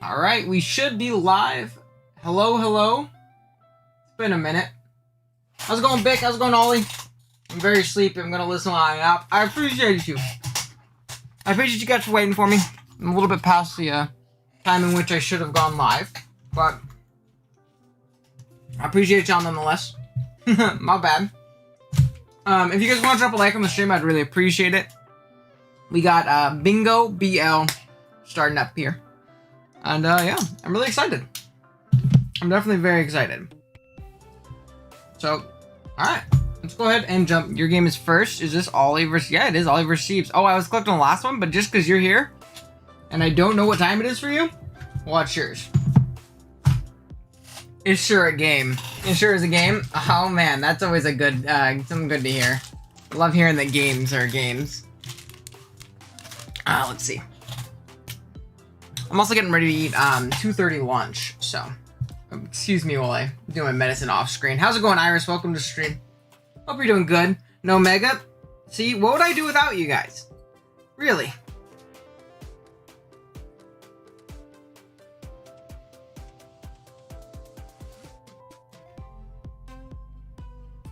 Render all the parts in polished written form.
All right, we should be live. Hello, hello. It's been a minute. How's it going, Bick? How's it going, Ollie? I'm very sleepy. I'm gonna listen while I'm out. I appreciate you. I appreciate you guys for waiting for me. I'm a little bit past the time in which I should have gone live, but I appreciate y'all nonetheless. My bad. If you guys want to drop a like on the stream, I'd really appreciate it. We got Bingo BL starting up here. And yeah, I'm really excited. I'm definitely very excited. So, alright. Let's go ahead and jump. Your game is first. Is this Ollie versus... Yeah, it is Ollie versus Sheeps. Oh, I was clicked on the last one, but just because you're here, and I don't know what time it is for you, watch yours. It's sure a game. It sure is a game. Oh man, that's always a good, something good to hear. I love hearing that games are games. Let's see. I'm also getting ready to eat 2:30 lunch, so excuse me while I do my medicine off screen. How's it going, Iris? Welcome to stream. Hope you're doing good. No Mega. See, what would I do without you guys? Really?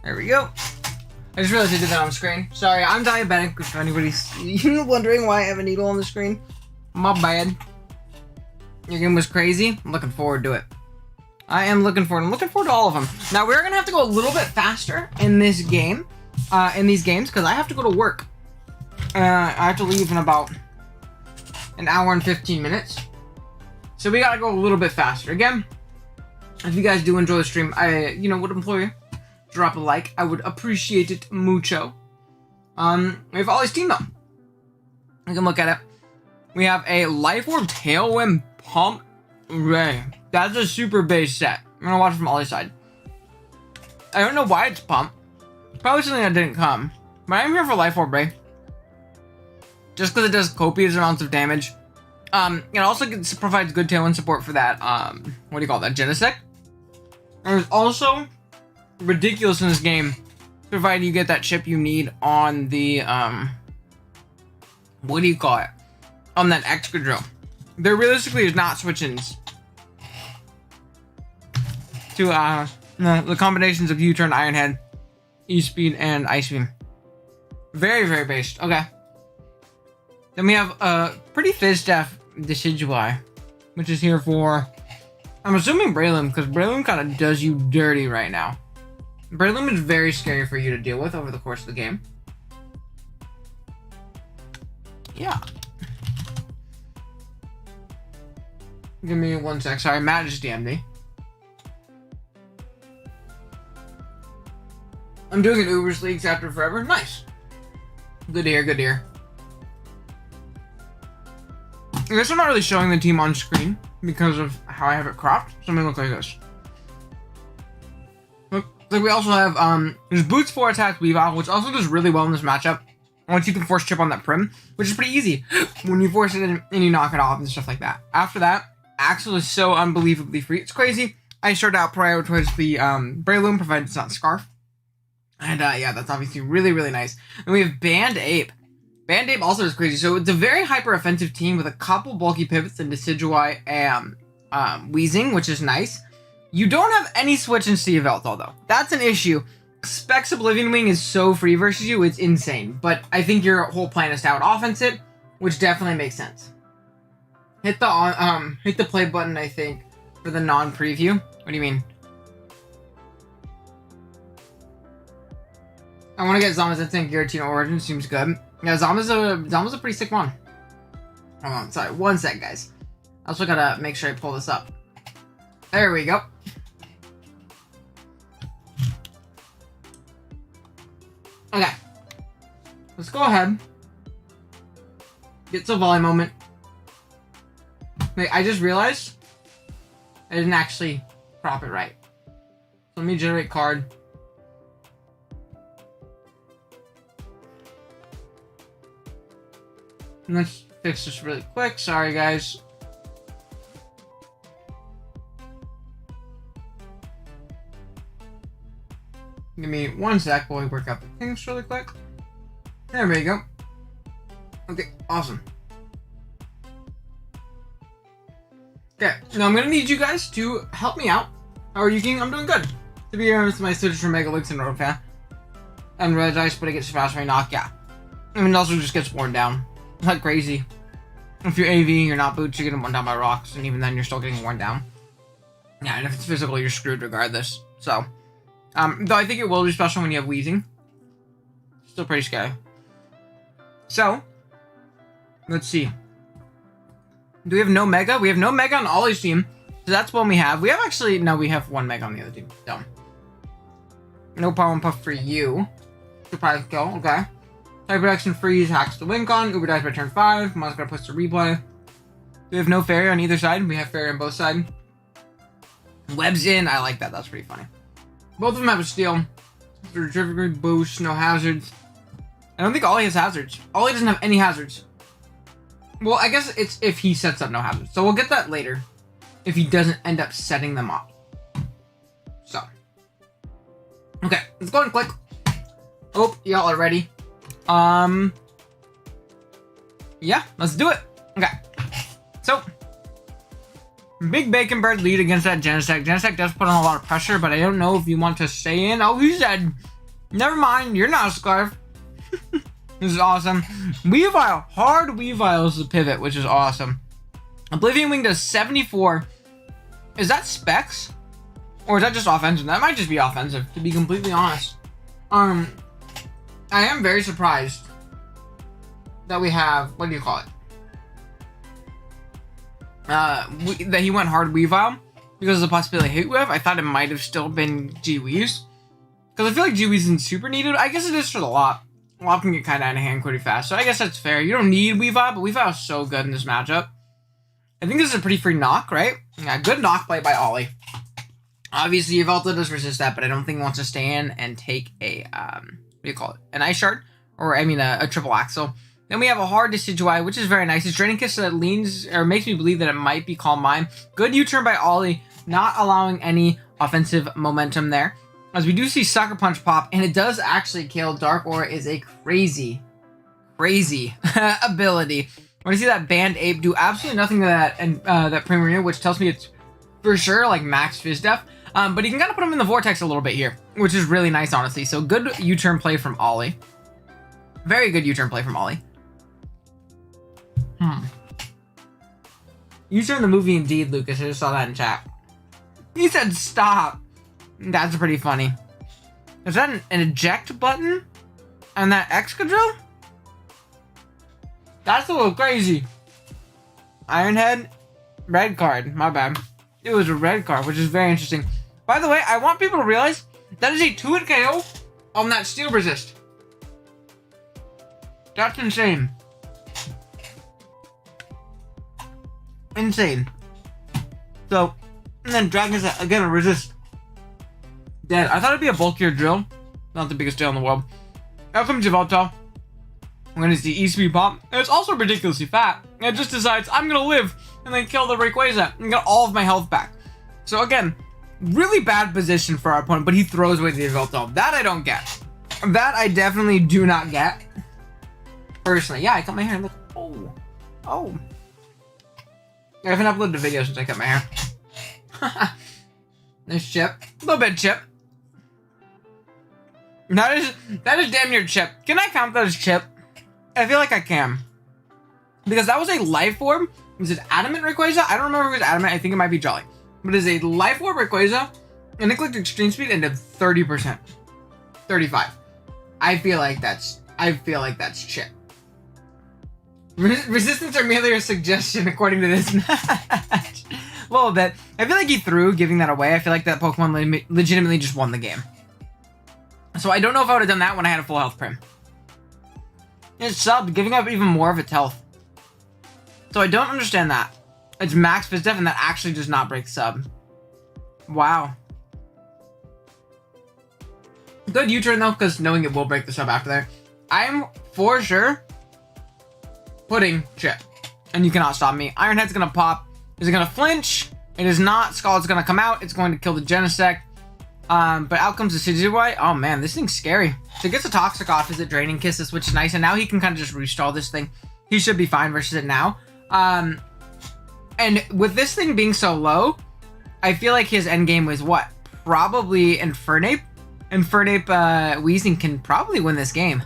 There we go. I just realized I did that on screen. Sorry, I'm diabetic, if anybody's wondering why I have a needle on the screen. My bad. Your game was crazy. I'm looking forward to it. I am looking forward. I'm looking forward to all of them. Now, we're going to have to go a little bit faster in this game, in these games, because I have to go to work. I have to leave in about an hour and 15 minutes. So we got to go a little bit faster. Again, if you guys do enjoy the stream, I, would implore you, drop a like. I would appreciate it mucho. We have Ollie's team, though. You can look at it. We have a Life Orb Tailwind Pump Ray. That's a super base set. I'm gonna watch it from Ollie's side. I don't know why it's Pump. Probably something that didn't come. But I'm here for Life Orb Ray. Just because it does copious amounts of damage. It also provides good tailwind support for that, what do you call that, Genesect? And it's also ridiculous in this game, provided you get that chip you need on the, what do you call it? On that Excadrill. There realistically is not switch-ins to the combinations of U-Turn, Iron Head, E-Speed, and Ice Beam. Very, very based. Okay. Then we have a pretty Fizz-Def Decidueye, which is here for, I'm assuming Breloom, because Breloom kind of does you dirty right now. Breloom is very scary for you to deal with over the course of the game. Yeah. Give me 1 sec. Sorry, Matt just DM'd me. I'm doing an Ubers Leagues after forever. Nice. Good to hear, good to hear. I guess I'm not really showing the team on screen because of how I have it cropped. So I'm gonna look like this. Look, like we also have, there's Boots 4 attacks Weavile, which also does really well in this matchup. Once you can force chip on that Prim, which is pretty easy when you force it in and you knock it off and stuff like that. After that, Axel is so unbelievably free. It's crazy. I started out prioritize the Breloom, provided it's not Scarf. And yeah, that's obviously really, really nice. And we have Band Ape. Band Ape also is crazy. So it's a very hyper-offensive team with a couple bulky pivots and Decidueye and Weezing, which is nice. You don't have any switch in Sea Yveltal, though. That's an issue. Specs Oblivion Wing is so free versus you, it's insane. But I think your whole plan is to out-offense it, which definitely makes sense. Hit the play button, I think, for the non-preview. What do you mean? I want to get Zama's and Giratina Origin. Seems good. Yeah, Zama's a pretty sick one. Hold on, sorry. 1 sec, guys. I also gotta make sure I pull this up. There we go. Okay. Let's go ahead. Get Silvally moment. Wait, I just realized I didn't actually crop it right. So let me generate card. And let's fix this really quick. Sorry, guys. Give me 1 sec while we work out the things really quick. There we go. Okay, awesome. Okay, now I'm gonna need you guys to help me out. How are you, King? I'm doing good. To be honest, my switch from Mega Leaks and Road Fan. And Red Dice, but it gets faster when I knock, yeah. I mean, it also just gets worn down. Like crazy. If you're AV, you're not boots, you're getting worn down by rocks, and even then, you're still getting worn down. Yeah, and if it's physical, you're screwed regardless. So, though I think it will be special when you have Wheezing. Still pretty scary. So, let's see. Do we have no Mega? We have no Mega on Ollie's team. So that's one we have. We have actually... No, we have one Mega on the other team. Dumb. No Power and Puff for you. Surprise kill. Okay. Type Protection Freeze. Hacks the Wincon. Uber dies by turn 5. Mom's gonna push the replay. We have no Fairy on either side. We have Fairy on both sides. Webs in. I like that. That's pretty funny. Both of them have a Steal. Terrific boost. No hazards. I don't think Ollie has hazards. Ollie doesn't have any hazards. Well, I guess it's if he sets up no hazards. So we'll get that later. If he doesn't end up setting them up. So. Okay, let's go and click. Oh, y'all are ready. Yeah, let's do it. Okay. So. Big Bacon Bird lead against that Genesect. Genesect does put on a lot of pressure, but I don't know if you want to stay in. Oh, he said, never mind, you're not a Scarf. This is awesome. Weavile. Hard Weavile is the pivot, which is awesome. Oblivion Wing does 74. Is that specs? Or is that just offensive? That might just be offensive, to be completely honest. I am very surprised that we have, what do you call it? That he went hard Weavile because of the possibility of Hit Whip. I thought it might have still been G-Weeze. Because I feel like G-Weeze isn't super needed. I guess it is for the Lop. Lop can get kind of out of hand pretty fast, so I guess that's fair. You don't need Weavile, but Weavile is so good in this matchup. I think this is a pretty free knock, right? Yeah, good knock play by Ollie. Obviously, Yveltal does resist that, but I don't think he wants to stay in and take a, what do you call it? An Ice Shard? Or, I mean, a triple axle. Then we have a hard Decidueye, which is very nice. It's Draining Kiss that leans, or makes me believe that it might be Calm Mind. Good U-turn by Ollie, not allowing any offensive momentum there. As we do see Sucker Punch pop, and it does actually kill. Dark Aura is a crazy ability. When I see that Band Ape do absolutely nothing to that, and that Primarina, which tells me it's for sure like max Fizz Def. But he can kind of put him in the Vortex a little bit here, which is really nice, honestly. So good U-turn play from Ollie. Very good U-turn play from Ollie. U-turn the movie indeed, Lucas. I just saw that in chat. He said stop. That's pretty funny. Is that an eject button? And that Excadrill? That's a little crazy. Ironhead, red card. My bad. It was a red card, which is very interesting. By the way, I want people to realize that is a 2-hit KO on that Steel Resist. That's insane. Insane. So, and then Dragon is again a resist. Dead. I thought it'd be a bulkier drill. Not the biggest drill in the world. Out comes Yveltal. I'm gonna see E-Speed pop. And it's also ridiculously fat. And it just decides I'm gonna live and then kill the Rayquaza and get all of my health back. So again, really bad position for our opponent, but he throws away the Yveltal. That I don't get. That I definitely do not get. Personally. Yeah, I cut my hair and look. Oh. Oh. I haven't uploaded a video since I cut my hair. Nice chip. A little bit chip. That is damn near chip. Can I count that as chip? I feel like I can. Because that was a life orb. Was it Adamant Rayquaza? I don't remember if it was Adamant. I think it might be Jolly. But it's a life orb Rayquaza. And it clicked extreme speed and did 30%. 35. I feel like that's chip. Resistance are merely a suggestion according to this match. A little bit. I feel like he threw giving that away. I feel like that Pokemon legitimately just won the game. So I don't know if I would have done that when I had a full health Prim. It's sub, giving up even more of its health. So I don't understand that. It's max Fizz Def and that actually does not break sub. Wow. Good U-turn though, because knowing it will break the sub after there. I'm for sure putting chip. And you cannot stop me. Ironhead's gonna pop. Is it gonna flinch? It is not. Scald's gonna come out. It's going to kill the Genesect. But out comes the Decidueye. Oh man, this thing's scary. So it gets a Toxic off. Is it Draining Kisses, which is nice. And now he can kind of just restall this thing. He should be fine versus it now. And And with this thing being so low, I feel like his end game was what? Probably Infernape. Infernape Wheezing can probably win this game.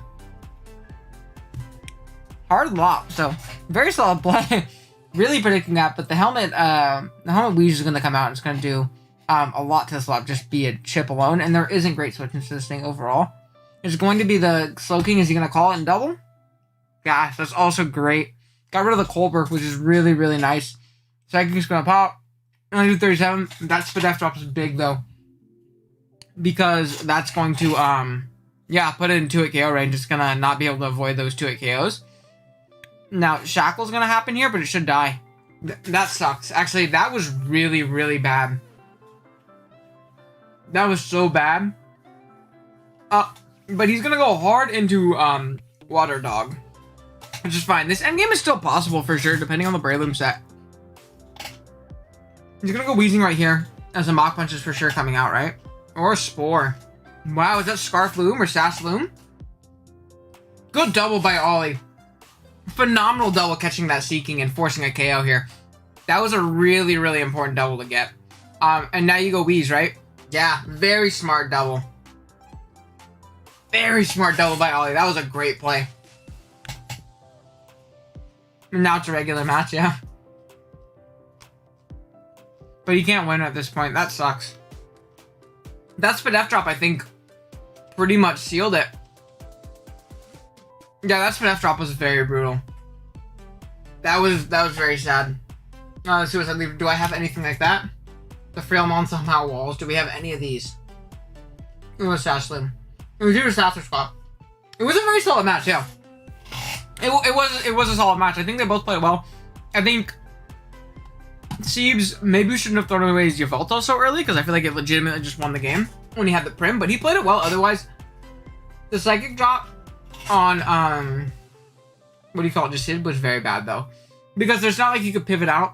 Hard lop, so very solid play. Really predicting that, but the helmet Weege is going to come out and it's going to do a lot to this lop, just be a chip alone, and there isn't great switches to this thing overall. It's going to be the Slowking. Is he going to call it in double? Gosh, that's also great. Got rid of the Colbert, which is really, really nice. Psychic's going to pop. Only do 37. That Spadef drop is big, though. Because that's going to, put it in 2-hit KO range. It's going to not be able to avoid those 2-hit KOs. Now, Shackle's going to happen here, but it should die. That sucks. Actually, that was really, really bad. That was so bad. But he's going to go hard into Water Dog, which is fine. This endgame is still possible for sure, depending on the Breloom set. He's going to go Wheezing right here, as a Mach Punch is for sure coming out, right? Or a Spore. Wow, is that Scarf Loom or Sass Loom? Good double by Ollie. Phenomenal double catching that Seeking and forcing a KO here. That was a really, really important double to get. And now you go Wheeze, right? Yeah, very smart double. Very smart double by Ollie. That was a great play. And now it's a regular match, yeah. But you can't win at this point. That sucks. That Spadef drop, I think, pretty much sealed it. Yeah, that Spadef drop was very brutal. That was very sad. Let's see what's I leave. Do I have anything like that? The Frailmon somehow walls. Do we have any of these? It was Sasslin. It was either Sass or Scott. It was a very solid match, yeah. It was a solid match. I think they both played well. I think Siebes maybe shouldn't have thrown away his Yveltal so early, because I feel like it legitimately just won the game when he had the Prim, but he played it well otherwise. The Psychic drop on, what do you call it, just Sid was very bad though. Because there's not like you could pivot out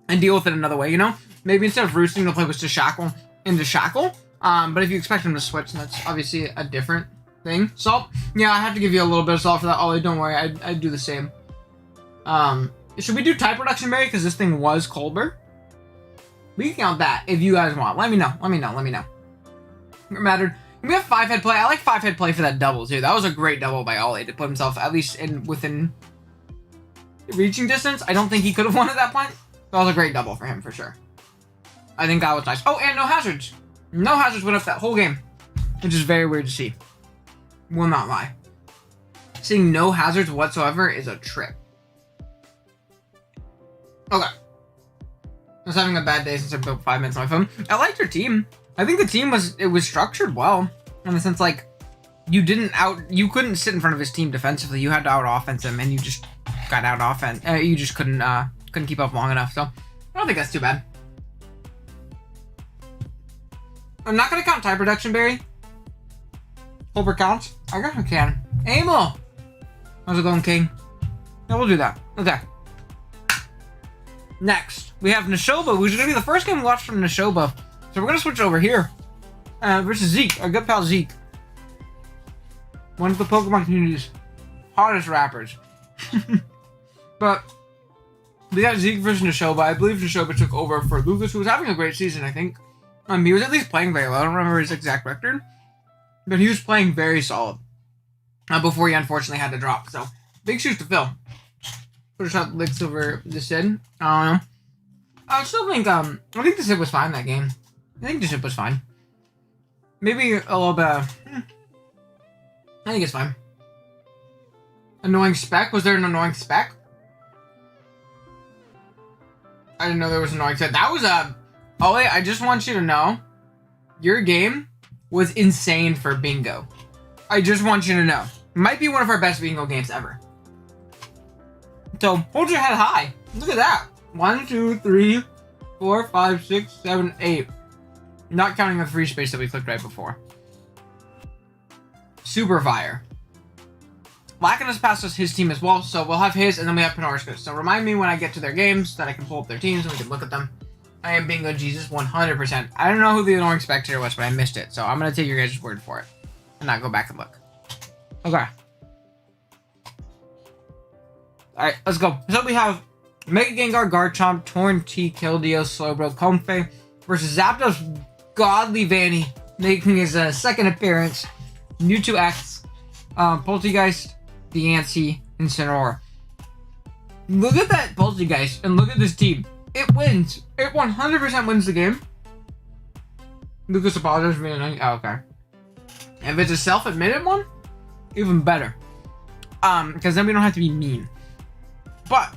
and deal with it another way, you know? Maybe instead of roosting, the play was to Shackle into Shackle. But if you expect him to switch, that's obviously a different thing. Salt, yeah, I have to give you a little bit of salt for that, Ollie. Don't worry, I'd do the same. Should we do Type Reduction Berry? Because this thing was Colbert. We can count that if you guys want. Let me know. It mattered. We have 5-head play. I like 5-head play for that double, too. That was a great double by Ollie to put himself at least within reaching distance. I don't think he could have won at that point. That was a great double for him, for sure. I think that was nice. Oh, and no hazards. No hazards went up that whole game, which is very weird to see. Will not lie. Seeing no hazards whatsoever is a trip. Okay. I was having a bad day since I built 5 minutes on my phone. I liked your team. I think the team was structured well. In the sense, like, you couldn't sit in front of his team defensively. You had to out-offense him, and you just got out-offense. You just couldn't keep up long enough, so I don't think that's too bad. I'm not going to count Type Reduction Berry. Colbert counts. I guess I can. Amel! How's it going, King? Yeah, we'll do that. Okay. Next, we have Nashoba, which is going to be the first game we watched from Nashoba. So we're going to switch over here. Versus Zeke, our good pal Zeke. One of the Pokemon community's hottest rappers. But we got Zeke versus Nashoba. I believe Nashoba took over for Lucas, who was having a great season, I think. He was at least playing very well. I don't remember his exact record. But he was playing very solid. Before he unfortunately had to drop. So, big shoes to fill. Put a shot licks over the Sid. I don't know. I still think, I think the Sid was fine that game. I think the Sid was fine. Maybe a little bit, I think it's fine. Annoying spec? Was there an annoying spec? I didn't know there was an annoying spec. That was Ollie, I just want you to know, your game was insane for bingo. I just want you to know. It might be one of our best bingo games ever. So, hold your head high. Look at that. 1, 2, 3, 4, 5, 6, 7, 8. Not counting the free space that we clicked right before. Super Fire. Lakin has passed us his team as well, so we'll have his, and then we have Panorskas. So remind me when I get to their games that I can pull up their teams and we can look at them. I am Bingo Jesus 100%. I don't know who the annoying spectator was, but I missed it. So I'm going to take your guys' word for it. And not go back and look. Okay. Alright, let's go. So we have Mega Gengar, Garchomp, Torn T, Keldeo, Slowbro, Comfey versus Zapdos, Godly Vanny, making his second appearance. Mewtwo X, Poltegeist, Diancie, Incineroar. Look at that Poltegeist and look at this team. It wins. It 100% wins the game. Lucas apologizes for being annoying. Oh, okay. If it's a self-admitted one, even better. Because then we don't have to be mean. But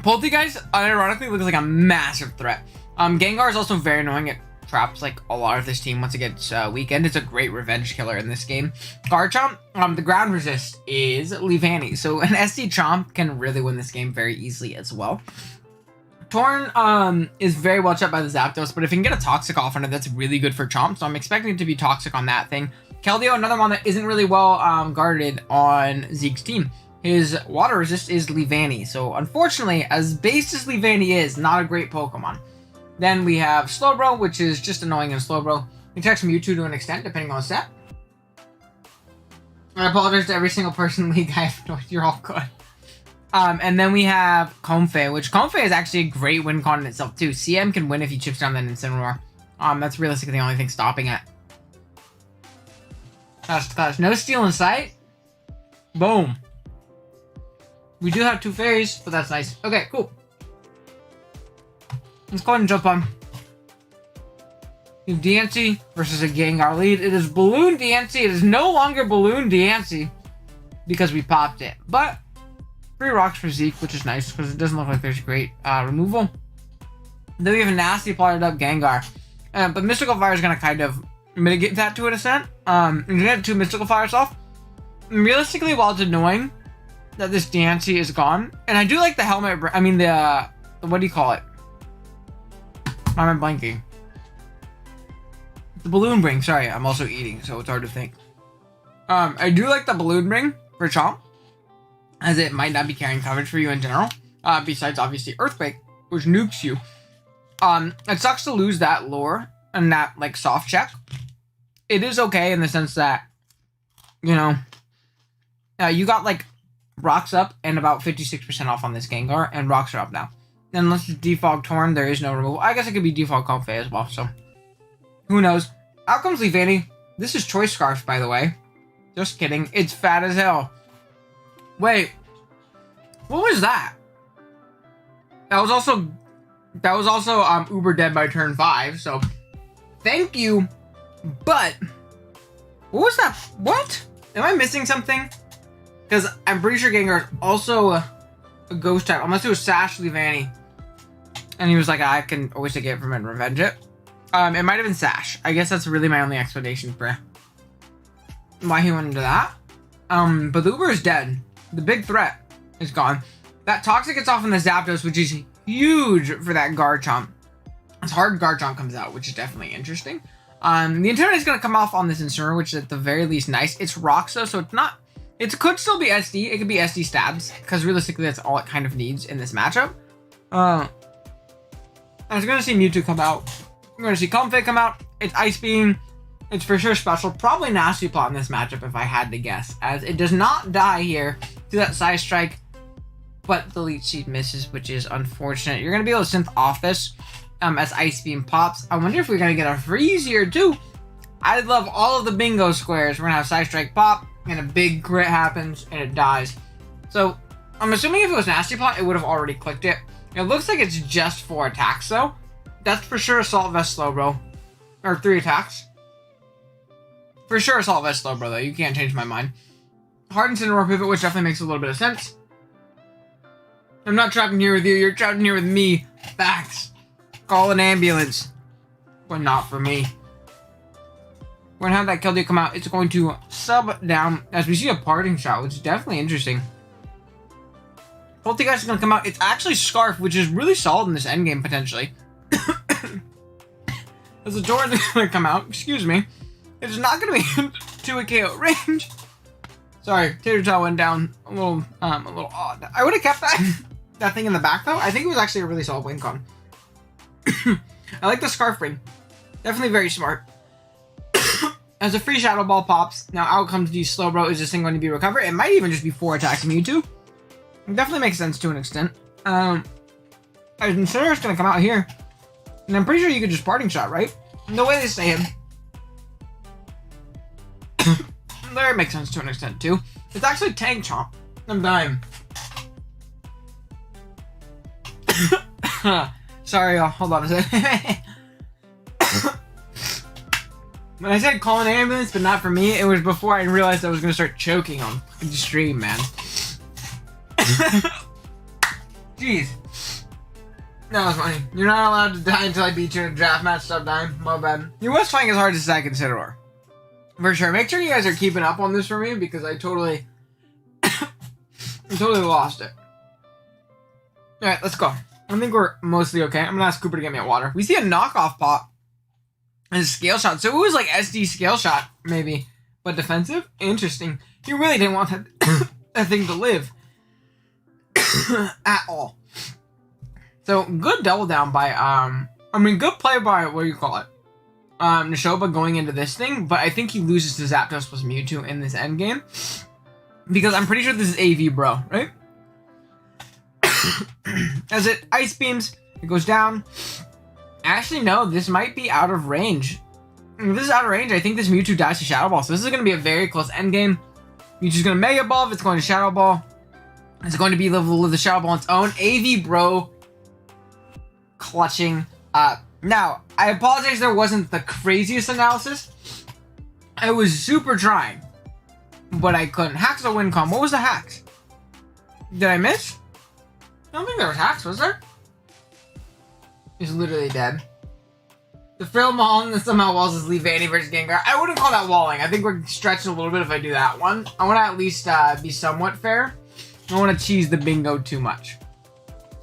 Poltegeist, ironically, looks like a massive threat. Gengar is also very annoying. It traps like a lot of this team once it gets weakened. It's a great revenge killer in this game. Garchomp, the ground resist is Leavanny, so an SD Chomp can really win this game very easily as well. Torn is very well checked by the Zapdos, but if you can get a Toxic off on it, that's really good for Chomp, so I'm expecting it to be Toxic on that thing. Keldeo, another one that isn't really well guarded on Zeke's team. His water resist is Leavanny, so unfortunately, as base as Leavanny is, not a great Pokemon. Then we have Slowbro, which is just annoying in Slowbro. It attacks Mewtwo to an extent, depending on set. I apologize to every single person in the league. I have no idea. You're all good. And then we have Comfey, which Comfey is actually a great win con in itself too. CM can win if he chips down that Incineroar. That's realistically the only thing stopping it. Clash. No steal in sight. Boom. We do have 2 fairies, but that's nice. Okay, cool. Let's go ahead and jump on. Diancie versus a Gengar lead. It is Balloon Diancie. It is no longer Balloon Diancie because we popped it. But 3 rocks for Zeke, which is nice because it doesn't look like there's great removal. Then we have a nasty plotted up Gengar. But Mystical Fire is going to kind of mitigate that to an extent. And get 2 Mystical Fires off. And realistically, while it's annoying that this Diancie is gone, and I do like the helmet, I mean the what do you call it? Why am I blanking? The balloon ring. Sorry, I'm also eating, so it's hard to think. I do like the balloon ring for Chomp, as it might not be carrying coverage for you in general. Besides, obviously, Earthquake, which nukes you. It sucks to lose that lore and that, like, soft check. It is okay in the sense that, you know, you got, like, rocks up and about 56% off on this Gengar, and rocks are up now. And unless it's Defog Torn, there is no removal. I guess it could be Defog Comfey as well, so who knows. Out comes Leavanny. This is Choice Scarf, by the way. Just kidding. It's fat as hell. Wait. What was that? That was also Uber dead by turn 5, so thank you. But what was that? What? Am I missing something? Because I'm pretty sure Gengar is also a ghost type, unless it was Sash Leavanny. And he was like, I can always take it from it and revenge it. It might have been Sash. I guess that's really my only explanation for why he went into that. But the Uber is dead. The big threat is gone. That Toxic gets off in the Zapdos, which is huge for that Garchomp. It's hard Garchomp comes out, which is definitely interesting. The Intimidate is going to come off on this Incineroar, which is at the very least nice. It's rocks though, so it's not... It could still be SD. It could be SD stabs, because realistically that's all it kind of needs in this matchup. I was going to see Mewtwo come out. I'm going to see Comfey come out. It's Ice Beam. It's for sure special. Probably Nasty Plot in this matchup if I had to guess, as it does not die here to that Side Strike, but the Leech Seed misses, which is unfortunate. You're going to be able to synth off this as Ice Beam pops. I wonder if we're going to get a freeze here too. I love all of the bingo squares. We're going to have Side Strike pop, and a big crit happens, and it dies. So, I'm assuming if it was Nasty Plot, it would have already clicked it. It looks like it's just 4 attacks, though. That's for sure Assault Vest Slowbro. Or 3 attacks. For sure Assault Vest Slowbro, though. You can't change my mind. Hard Incineroar Pivot, which definitely makes a little bit of sense. I'm not trapped in here with you. You're trapped in here with me. Facts. Call an ambulance. But not for me. We're going to have that Keldeo come out. It's going to sub down as we see a parting shot, which is definitely interesting. Poltegeist is going to come out. It's actually Scarf, which is really solid in this endgame, potentially. As the door is going to come out, excuse me. It's not going to be to a KO range. Sorry, Tater Tot went down a little odd. I would have kept that thing in the back, though. I think it was actually a really solid win con. I like the Scarf ring. Definitely very smart. As a free Shadow Ball pops, now out comes the Slowbro. Is this thing going to be recovered? It might even just be 4 attacks Mewtwo. It definitely makes sense to an extent. I consider it's gonna come out here. And I'm pretty sure you could just parting shot, right? And the way they say it. There, it makes sense to an extent too. It's actually Tank Chomp. I'm dying. Sorry, y'all. Hold on a second. When I said call an ambulance, but not for me, it was before I realized I was gonna start choking on the stream, man. Jeez. That was funny. You're not allowed to die until I beat you in a draft match. Stop dying. My bad. He was playing as hard as I consider. For sure. Make sure you guys are keeping up on this for me because I totally lost it. Alright, let's go. I think we're mostly okay. I'm gonna ask Cooper to get me a water. We see a knockoff pop and a scale shot. So it was like SD scale shot, maybe. But defensive? Interesting. He really didn't want that thing to live. At all. So good double down by good play by what do you call it? Neshoba going into this thing, but I think he loses to Zapdos plus Mewtwo in this endgame. Because I'm pretty sure this is AV Bro, right? As it ice beams, it goes down. Actually, no, this might be out of range. If this is out of range, I think this Mewtwo dies to Shadow Ball. So this is going to be a very close endgame. Mewtwo's going to Mega Evolve, it's going to Shadow Ball. It's going to be level of the Shadow Ball on its own. AV Bro clutching. Now, I apologize there wasn't the craziest analysis. I was super trying, but I couldn't. Hacks a win com. What was the hacks? Did I miss? I don't think there was hacks, was there? He's literally dead. The film on and somehow walls is leave Vanny versus Gengar. I wouldn't call that walling. I think we're stretching a little bit if I do that one. I want to at least be somewhat fair. I don't want to cheese the bingo too much.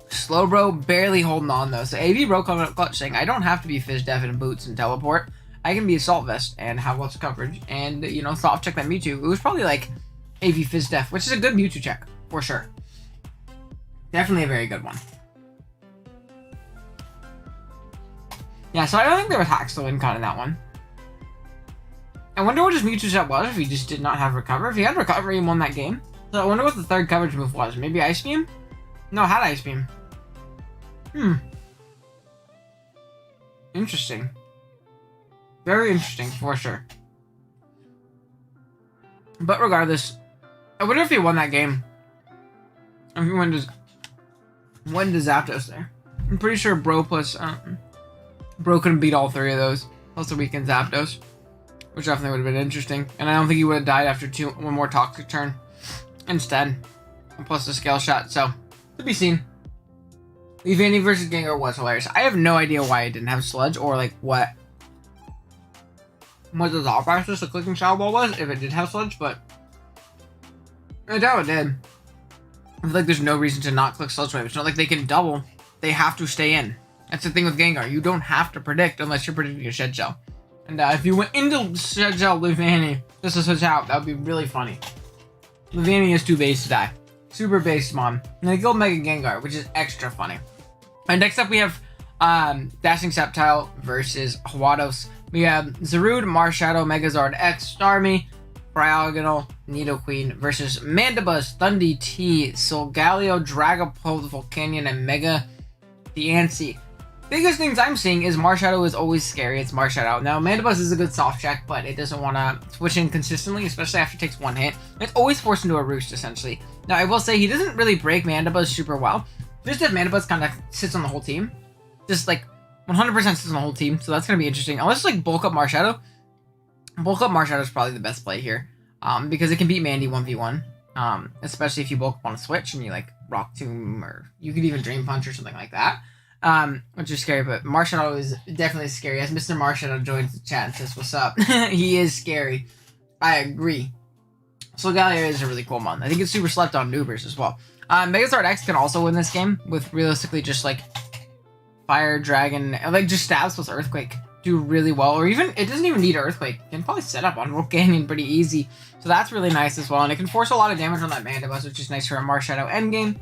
Slowbro barely holding on though. So AV Bro coming up clutch saying, I don't have to be Fizz Def and Boots and Teleport. I can be Assault Vest and have lots of coverage. And, you know, soft check that Mewtwo. It was probably like AV Fizz Def, which is a good Mewtwo check, for sure. Definitely a very good one. Yeah, so I don't think there was hacks to win con in that one. I wonder what his Mewtwo set was if he just did not have Recover. If he had Recover, he won that game. So I wonder what the third coverage move was. Maybe Ice Beam? No, it had Ice Beam. Interesting. Very interesting, for sure. But regardless, I wonder if he won that game. I mean, when does Zapdos there? I'm pretty sure Bro plus Bro couldn't beat all three of those. Plus the weekend Zapdos, which definitely would have been interesting. And I don't think he would have died after one more Toxic turn instead. And plus the scale shot, so to be seen. Leavanny versus Gengar was hilarious. I have no idea why it didn't have Sludge or like what the thought process the clicking Shadow Ball was if it did have Sludge, but I doubt it did. I feel like there's no reason to not click Sludge Wave. It's not like they can double. They have to stay in. That's the thing with Gengar. You don't have to predict unless you're predicting a Shed Shell. And if you went into Shed Shell Leavanny just to switch out, that would be really funny. Leavanny is too base to die. Super base Mon. And they go Mega Gengar, which is extra funny. And next up we have Dashing Sceptile versus Hwados. We have Zarude, Marshadow, Megazord X, Starmie, Diagonal, Nidoqueen versus Mandibuzz, Thundy T, Solgaleo, Dragapult, Volcanion, and Mega Diancie. Biggest things I'm seeing is Marshadow is always scary. It's Marshadow. Now, Mandibuzz is a good soft check, but it doesn't want to switch in consistently, especially after it takes one hit. It's always forced into a roost, essentially. Now, I will say he doesn't really break Mandibuzz super well. Just if Mandibuzz kind of sits on the whole team. Just like 100% sits on the whole team, so that's going to be interesting. Unless like bulk up Marshadow. Bulk up Marshadow is probably the best play here. Because it can beat Mandy 1v1. Especially if you bulk up on a switch and you like Rock Tomb, or you could even Dream Punch or something like that. Which is scary, but Marshadow is definitely scary. As Mr. Marshadow joins the chat and says, what's up? He is scary. I agree. Solgaleo is a really cool mon. I think it's super slept on Noobers as well. Megazord X can also win this game with realistically just like Fire, Dragon, like just stabs plus Earthquake do really well. Or even, it doesn't even need Earthquake. It can probably set up on Volcanion pretty easy. So that's really nice as well. And it can force a lot of damage on that Mandibuzz, which is nice for a Marshadow endgame.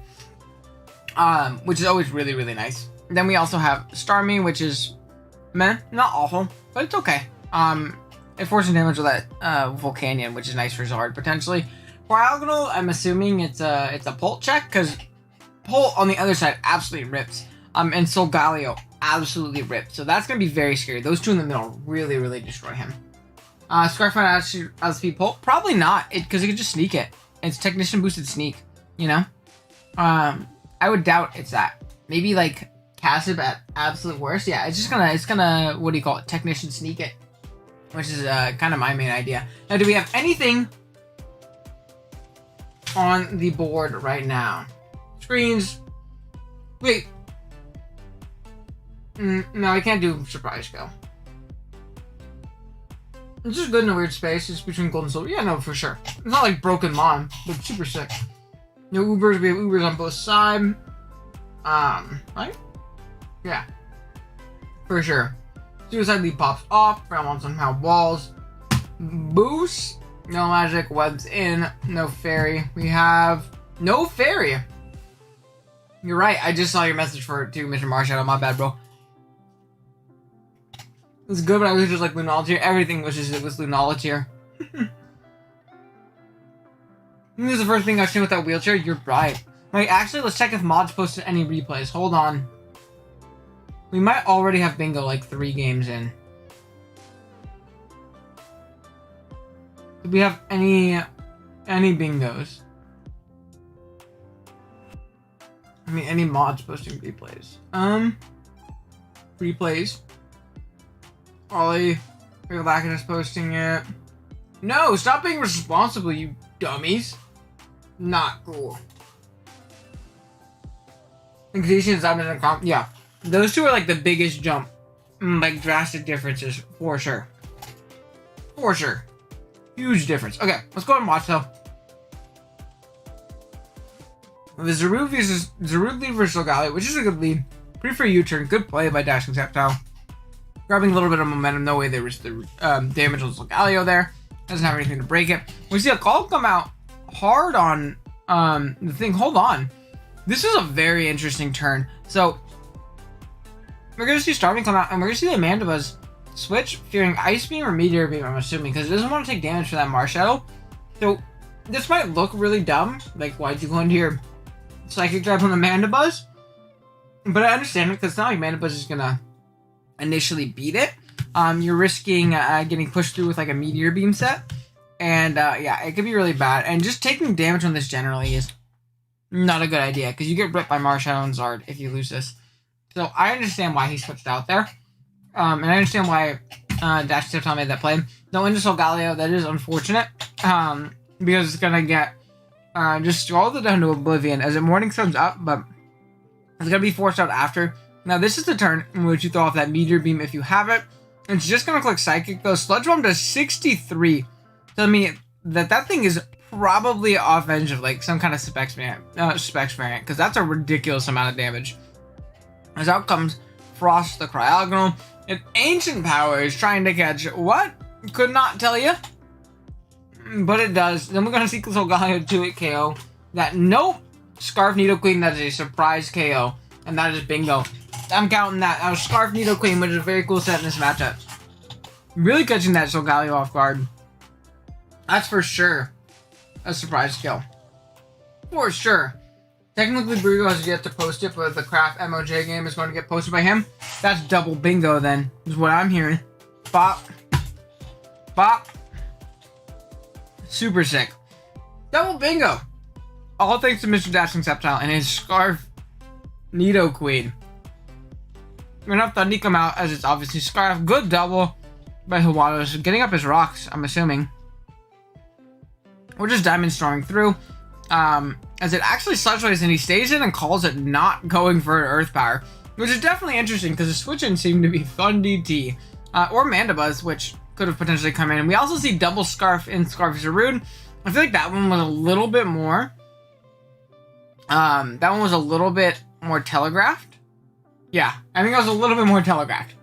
Which is always really, really nice. Then we also have Starmie, which is meh, not awful, but it's okay. It forces damage with that Volcanion, which is nice for Zard potentially. Diagonal, I'm assuming it's a Pult check, because Pole on the other side absolutely rips. And Solgaleo absolutely rips. So that's going to be very scary. Those two in the middle really, really destroy him. Scarf might actually outspeed Pole? Probably not, because it could just sneak it. It's Technician boosted sneak, you know? I would doubt it's that. Maybe like Cassib at absolute worst. Yeah, it's gonna, what do you call it? Technician sneak it. Which is kind of my main idea. Now, do we have anything on the board right now? Screens. Wait. No, I can't do Surprise Go. It's just good in a weird space. It's between gold and silver. Yeah, no, for sure. It's not like Broken Mom, but super sick. No Ubers. We have Ubers on both sides. Right? Yeah. For sure. Suicide Leap pops off. Brown on somehow walls. Boost. No magic. Webs in. No fairy. We have no fairy. You're right. I just saw your message to Mr. Marshadow. My bad, bro. It's good, but I was just like Lunala Everything was Lunala This is the first thing I've seen with that wheelchair. You're right. Wait, actually, let's check if mods posted any replays. Hold on. We might already have bingo like 3 games in. Do we have any bingos? I mean, any mods posting replays? Replays. Ollie, Lackin is posting it. No, stop being responsible, you dummies. Not cool. Inclusion is yeah. Those two are like the biggest jump. Like drastic differences, for sure. For sure. Huge difference. Okay, let's go and watch though. The Zerud lead versus Solgaleo, which is a good lead. Pretty free U-turn. Good play by Dashing Sceptile. Grabbing a little bit of momentum. No way there was the damage on Solgaleo there. Doesn't have anything to break it. We see a call come out hard on the thing. Hold on. This is a very interesting turn. So, we're going to see Starmie come out, and we're going to see the Amandabuzz switch, fearing Ice Beam or Meteor Beam, I'm assuming, because it doesn't want to take damage for that Marshadow. So, this might look really dumb. Like, why'd you go into your Psychic Drive on Amandabuzz? But I understand it, because it's not like Amandabuzz is going to initially beat it. You're risking getting pushed through with like a Meteor Beam set. And yeah, it could be really bad. And just taking damage on this generally is not a good idea, because you get ripped by Marshadow and Zard if you lose this. So I understand why he switched out there. And I understand why Dash Tiptoe made that play. No into Solgaleo, that is unfortunate. Because it's going to get just scalded down to oblivion as the Morning Sun's up, but it's going to be forced out after. Now, this is the turn in which you throw off that Meteor Beam if you have it. It's just going to click Psychic, though. Sludge Bomb does 63. Telling me that thing is probably offensive, like some kind of Specs variant, because that's a ridiculous amount of damage. As out comes Frost the Cryogonal. An Ancient Power is trying to catch what? Could not tell you. But it does. Then we're going to see Solgaleo 2-hit KO. That, nope. Scarf Nidoqueen, that is a surprise KO. And that is bingo. I'm counting that. That was Scarf Nidoqueen, which is a very cool set in this matchup. Really catching that Solgaleo off guard. That's for sure a surprise kill. For sure. Technically, Brigo has yet to post it, but the Craft MOJ game is going to get posted by him. That's double bingo then, is what I'm hearing. Bop. Bop. Super sick. Double bingo. All thanks to Mr. Dashing Sceptile and his Scarf Nidoqueen. We're gonna have Thundy come out as it's obviously Scarf. Good double by Hawados. Getting up his rocks, I'm assuming. We're just Diamond Storming through. As it actually Sludgeways and he stays in and calls it not going for Earth Power. Which is definitely interesting because the switch-in seemed to be Thundy T. Or Mandibuzz, which could have potentially come in. And we also see double Scarf in Scarf Zarude. I feel like that one was a little bit more. That one was a little bit more telegraphed. Yeah, I think it was a little bit more telegraphed.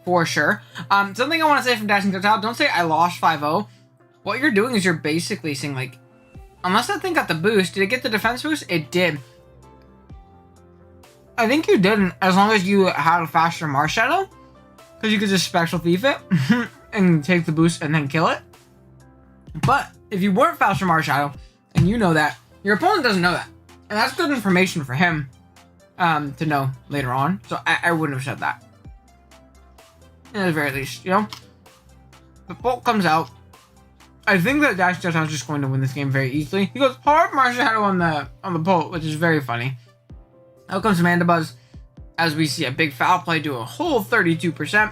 For sure. Something I want to say from Dashing Sceptile, don't say I lost 5-0. What you're doing is you're basically saying, like, unless that thing got the boost, did it get the defense boost? It did. I think you didn't, as long as you had a faster Marshadow. Because you could just Special Thief it and take the boost and then kill it. But if you weren't faster Marshadow, and you know that, your opponent doesn't know that. And that's good information for him to know later on. So I wouldn't have said that. At the very least, you know? The bolt comes out. I think that Dash Touchdown is just going to win this game very easily. He goes hard Martial Shadow on the bolt, which is very funny. Out comes Mandibuzz, as we see a big foul play do a whole 32%.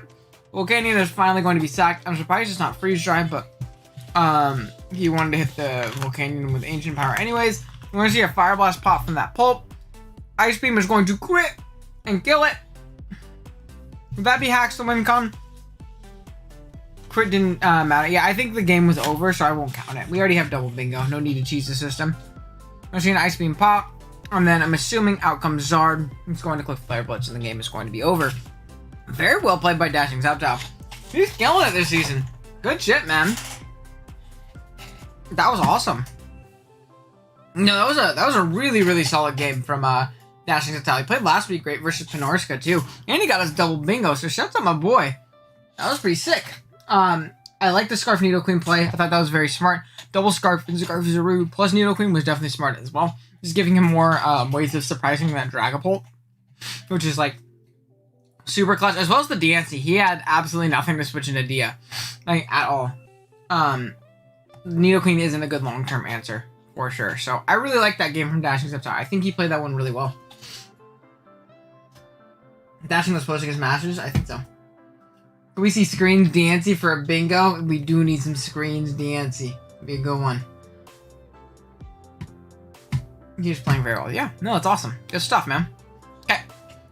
Volcanion is finally going to be sacked. I'm surprised it's not freeze dry, but he wanted to hit the Volcanion with Ancient Power anyways. We're going to see a Fire Blast pop from that pulp. Ice Beam is going to crit and kill it. Would that be Hacks the win con? Crit didn't matter. Yeah, I think the game was over, so I won't count it. We already have double bingo. No need to cheese the system. I'm seeing Ice Beam pop. And then I'm assuming out comes Zard. He's going to click Flare Blitz and the game is going to be over. Very well played by Dashing Zaptop. He's killing it this season. Good shit, man. That was awesome. No, that was a really, really solid game from Dashing Zaptop. He played last week great versus Panorska too. And he got his double bingo, so shouts out my boy. That was pretty sick. I like the Scarf Needle Queen play. I thought that was very smart. Double Scarf and Scarf plus Needle Queen was definitely smart as well. Just giving him more ways of surprising that Dragapult, which is like super clutch, as well as the Diancie. He had absolutely nothing to switch into Dia, like at all. Needle Queen isn't a good long-term answer for sure. So I really like that game from Dashing Zaptop. I think he played that one really well. Dashing was supposed to get Masters? I think so. Can we see Screens Diancie for a bingo? We do need some Screens Diancie. Be a good one. He's playing very well. Yeah, no, it's awesome. Good stuff, man. Okay.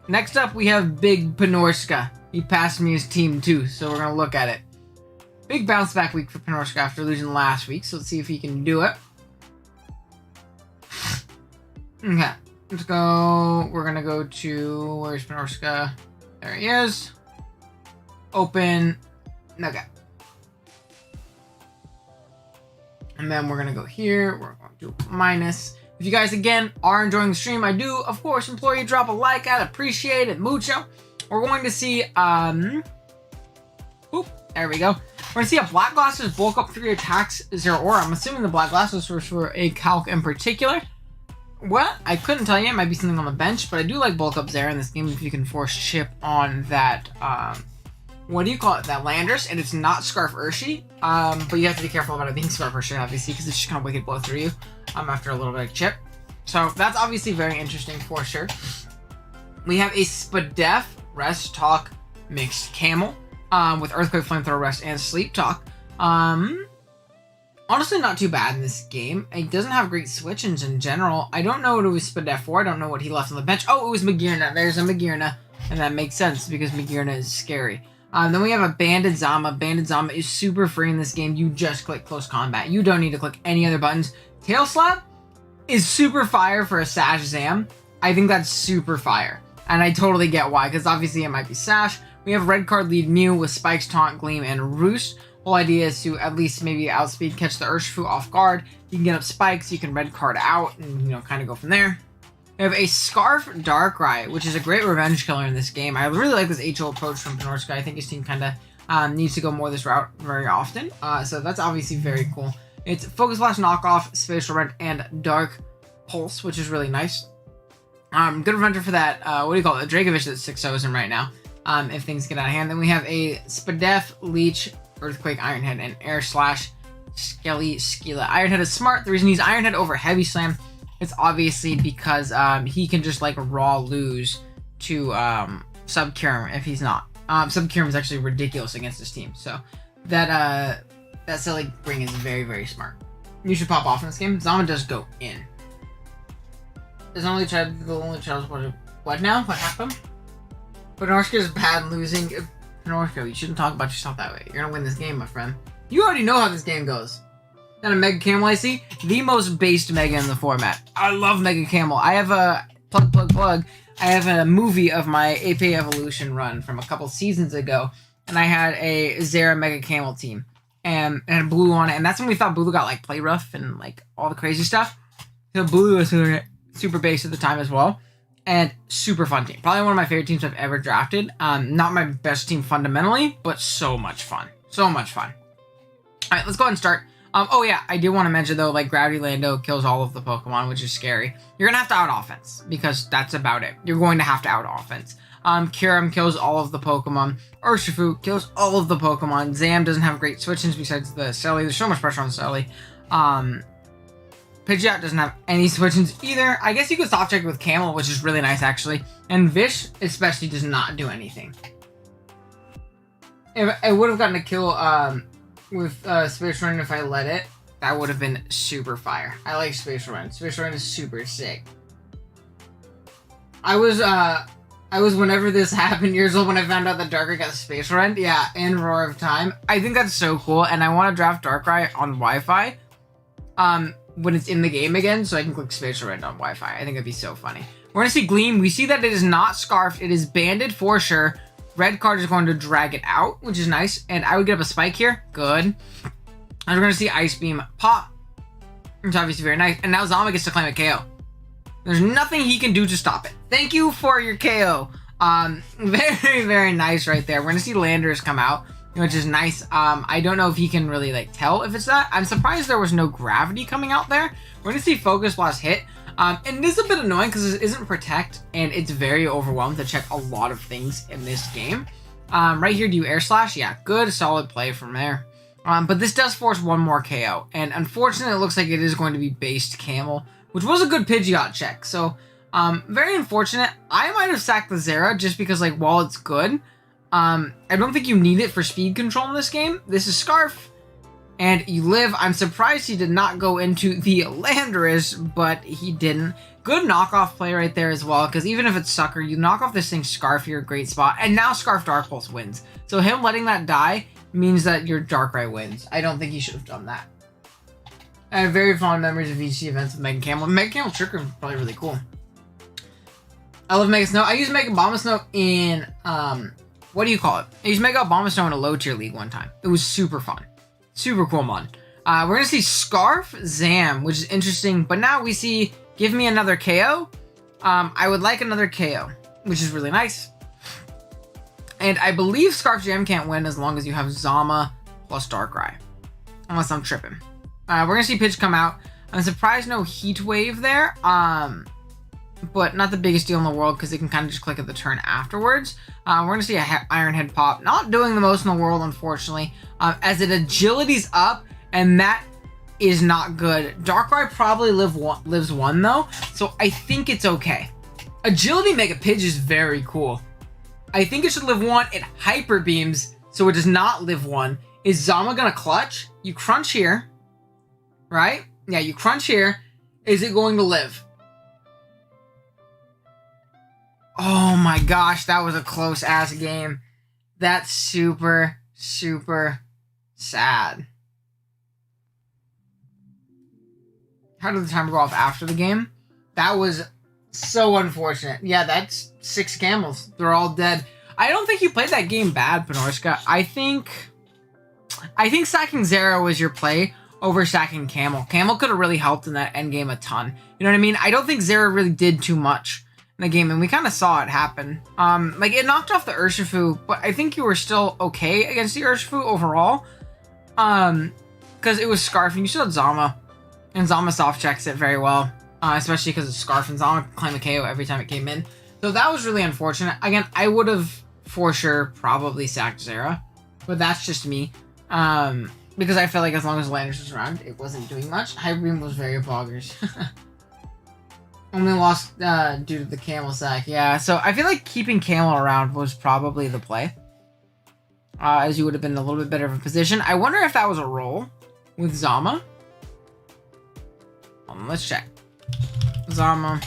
Next up, we have Big Panorska. He passed me his team too, so we're going to look at it. Big bounce back week for Panorska after losing last week, so let's see if he can do it. Okay. Let's go. We're going to go to... Where's Panorska? There he is. Open. Okay. And then we're going to go here. We're going to minus... If you guys, again, are enjoying the stream, I do, of course, implore you to drop a like. I'd appreciate it mucho. We're going to see, oop, there we go. We're going to see a Black Glasses bulk up 3 attacks, 0 aura. I'm assuming the Black Glasses was for a calc in particular. Well, I couldn't tell you. It might be something on the bench, but I do like bulk up Zera in this game if you can force chip on that, what do you call it? That Landorus, and it's not Scarf Urshi. But you have to be careful about it being Scarf Urshi, obviously, because it's just kind of wicked blow through you. After a little bit of chip. So that's obviously very interesting for sure. We have a Spadef Rest Talk mixed Camel with Earthquake, Flamethrower, Rest, and Sleep Talk. Honestly, not too bad in this game. It doesn't have great switch-ins in general. I don't know what it was Spadef for. I don't know what he left on the bench. Oh, it was Magearna. There's a Magearna. And that makes sense because Magearna is scary. Then we have a Banded Zama. Banded Zama is super free in this game. You just click Close Combat. You don't need to click any other buttons. Tail Slap is super fire for a Sash Zam. I think that's super fire. And I totally get why, because obviously it might be Sash. We have red card lead Mew with Spikes, Taunt, Gleam, and Roost. Whole idea is to at least maybe outspeed, catch the Urshifu off guard. You can get up Spikes, you can red card out, and kind of go from there. We have a Scarf Darkrai, which is a great revenge killer in this game. I really like this HO approach from Panorska. I think his team kind of needs to go more this route very often. So that's obviously very cool. It's Focus Blast, Knockoff, Spatial Rent, and Dark Pulse, which is really nice. Good revenger for that, what do you call it? Dragovich that 6-0s him right now, if things get out of hand. Then we have a Spadef, Leech, Earthquake, Iron Head, and Air Slash, Skelly, Skila. Iron Head is smart. The reason he's Iron Head over Heavy Slam is obviously because he can just, like, raw lose to Subcurum if he's not. Subcurum is actually ridiculous against this team, so that silly bring is very, very smart. You should pop off in this game. Zama does go in. Is the only child what now? What happened? Panorska is bad losing. Panorska, you shouldn't talk about yourself that way. You're gonna win this game, my friend. You already know how this game goes. Then a Mega Camel I see. The most based Mega in the format. I love Mega Camel. I have a plug. I have a movie of my AP Evolution run from a couple seasons ago, and I had a Zera Mega Camel team. And Blue on it, and that's when we thought Blue got like play rough and like all the crazy stuff. So Blue was super base at the time as well, and super fun team. Probably one of my favorite teams I've ever drafted. Not my best team fundamentally, but so much fun. So much fun. All right, let's go ahead and start. Oh yeah, I do want to mention though, like Gravity Lando kills all of the Pokemon, which is scary. You're gonna have to out offense because that's about it. You're going to have to out offense. Kyurem kills all of the Pokemon. Urshifu kills all of the Pokemon. Zam doesn't have great switch-ins besides the Silly. There's so much pressure on Silly. Pidgeot doesn't have any switch-ins either. I guess you could soft check it with Camel, which is really nice actually. And Vish especially does not do anything. If I would have gotten a kill with Spatial Run if I let it, that would have been super fire. I like Spatial Run. Spatial Run is super sick. I was whenever this happened years old when I found out that Darkrai got Spatial Run. Yeah, and Roar of Time. I think that's so cool, and I want to draft Darkrai on Wi-Fi when it's in the game again, so I can click Spatial Run on Wi-Fi. I think it'd be so funny. We're going to see Gleam. We see that it is not Scarfed. It is banded for sure. Red card is going to drag it out, which is nice. And I would get up a Spike here. Good. And we're going to see Ice Beam pop. It's obviously very nice. And now Zama gets to claim a KO. There's nothing he can do to stop it. Thank you for your KO. Very, very nice right there. We're going to see Landers come out, which is nice. I don't know if he can really like tell if it's that. I'm surprised there was no gravity coming out there. We're going to see Focus Blast hit. And this is a bit annoying because it isn't Protect, and it's very overwhelmed to check a lot of things in this game. Right here, do you Air Slash? Yeah, good, solid play from there. But this does force one more KO, and unfortunately, it looks like it is going to be based Camel, which was a good Pidgeot check. So, very unfortunate. I might have sacked the Zera just because, like, while it's good, I don't think you need it for speed control in this game. This is Scarf. And you live. I'm surprised he did not go into the Landorus, but he didn't. Good knockoff play right there as well, because even if it's Sucker, you knock off this thing Scarf here, great spot. And now Scarf Dark Pulse wins. So him letting that die means that your Darkrai wins. I don't think he should have done that. I have very fond memories of VC events with Mega Camel. Mega Camel Tricker is probably really cool. I love Mega Snow. I used Mega Bomba Snow in, what do you call it? I used Mega Bomba Snow in a low tier league one time. It was super fun. Super cool mod. We're going to see Scarf Zam, which is interesting. But now we see give me another KO. I would like another KO, which is really nice. And I believe Scarf Jam can't win as long as you have Zama plus Darkrai. Unless I'm tripping. We're going to see Pitch come out. I'm surprised no Heat Wave there. But not the biggest deal in the world because they can kind of just click at the turn afterwards. We're going to see a Iron Head pop. Not doing the most in the world, unfortunately. As it agility's up, and that is not good. Darkrai probably lives one, though. So I think it's okay. Agility Mega Pidge is very cool. I think it should live one. It Hyper Beams, so it does not live one. Is Zama going to clutch? You crunch here. Right? Yeah, you crunch here. Is it going to live? Oh my gosh, that was a close-ass game. That's super, super sad. How did the timer go off after the game? That was so unfortunate. Yeah, that's 6 camels. They're all dead. I don't think you played that game bad, Panorska. I think sacking Zera was your play over sacking Camel. Camel could have really helped in that endgame a ton. You know what I mean? I don't think Zera really did too much in the game, and we kind of saw it happen. Like, it knocked off the Urshifu, but I think you were still okay against the Urshifu overall. Because it was Scarf, and you still had Zama. And Zama soft checks it very well. Especially because it's Scarf, and Zama claimed a KO every time it came in. So that was really unfortunate. Again, I would have, for sure, probably sacked Zera. But that's just me. Because I felt like as long as Landers was around, it wasn't doing much. Hyper Beam was very boggers. Only lost due to the Camel sack. Yeah, so I feel like keeping Camel around was probably the play. As you would have been in a little bit better of a position. I wonder if that was a roll with Zama. Let's check. Zama.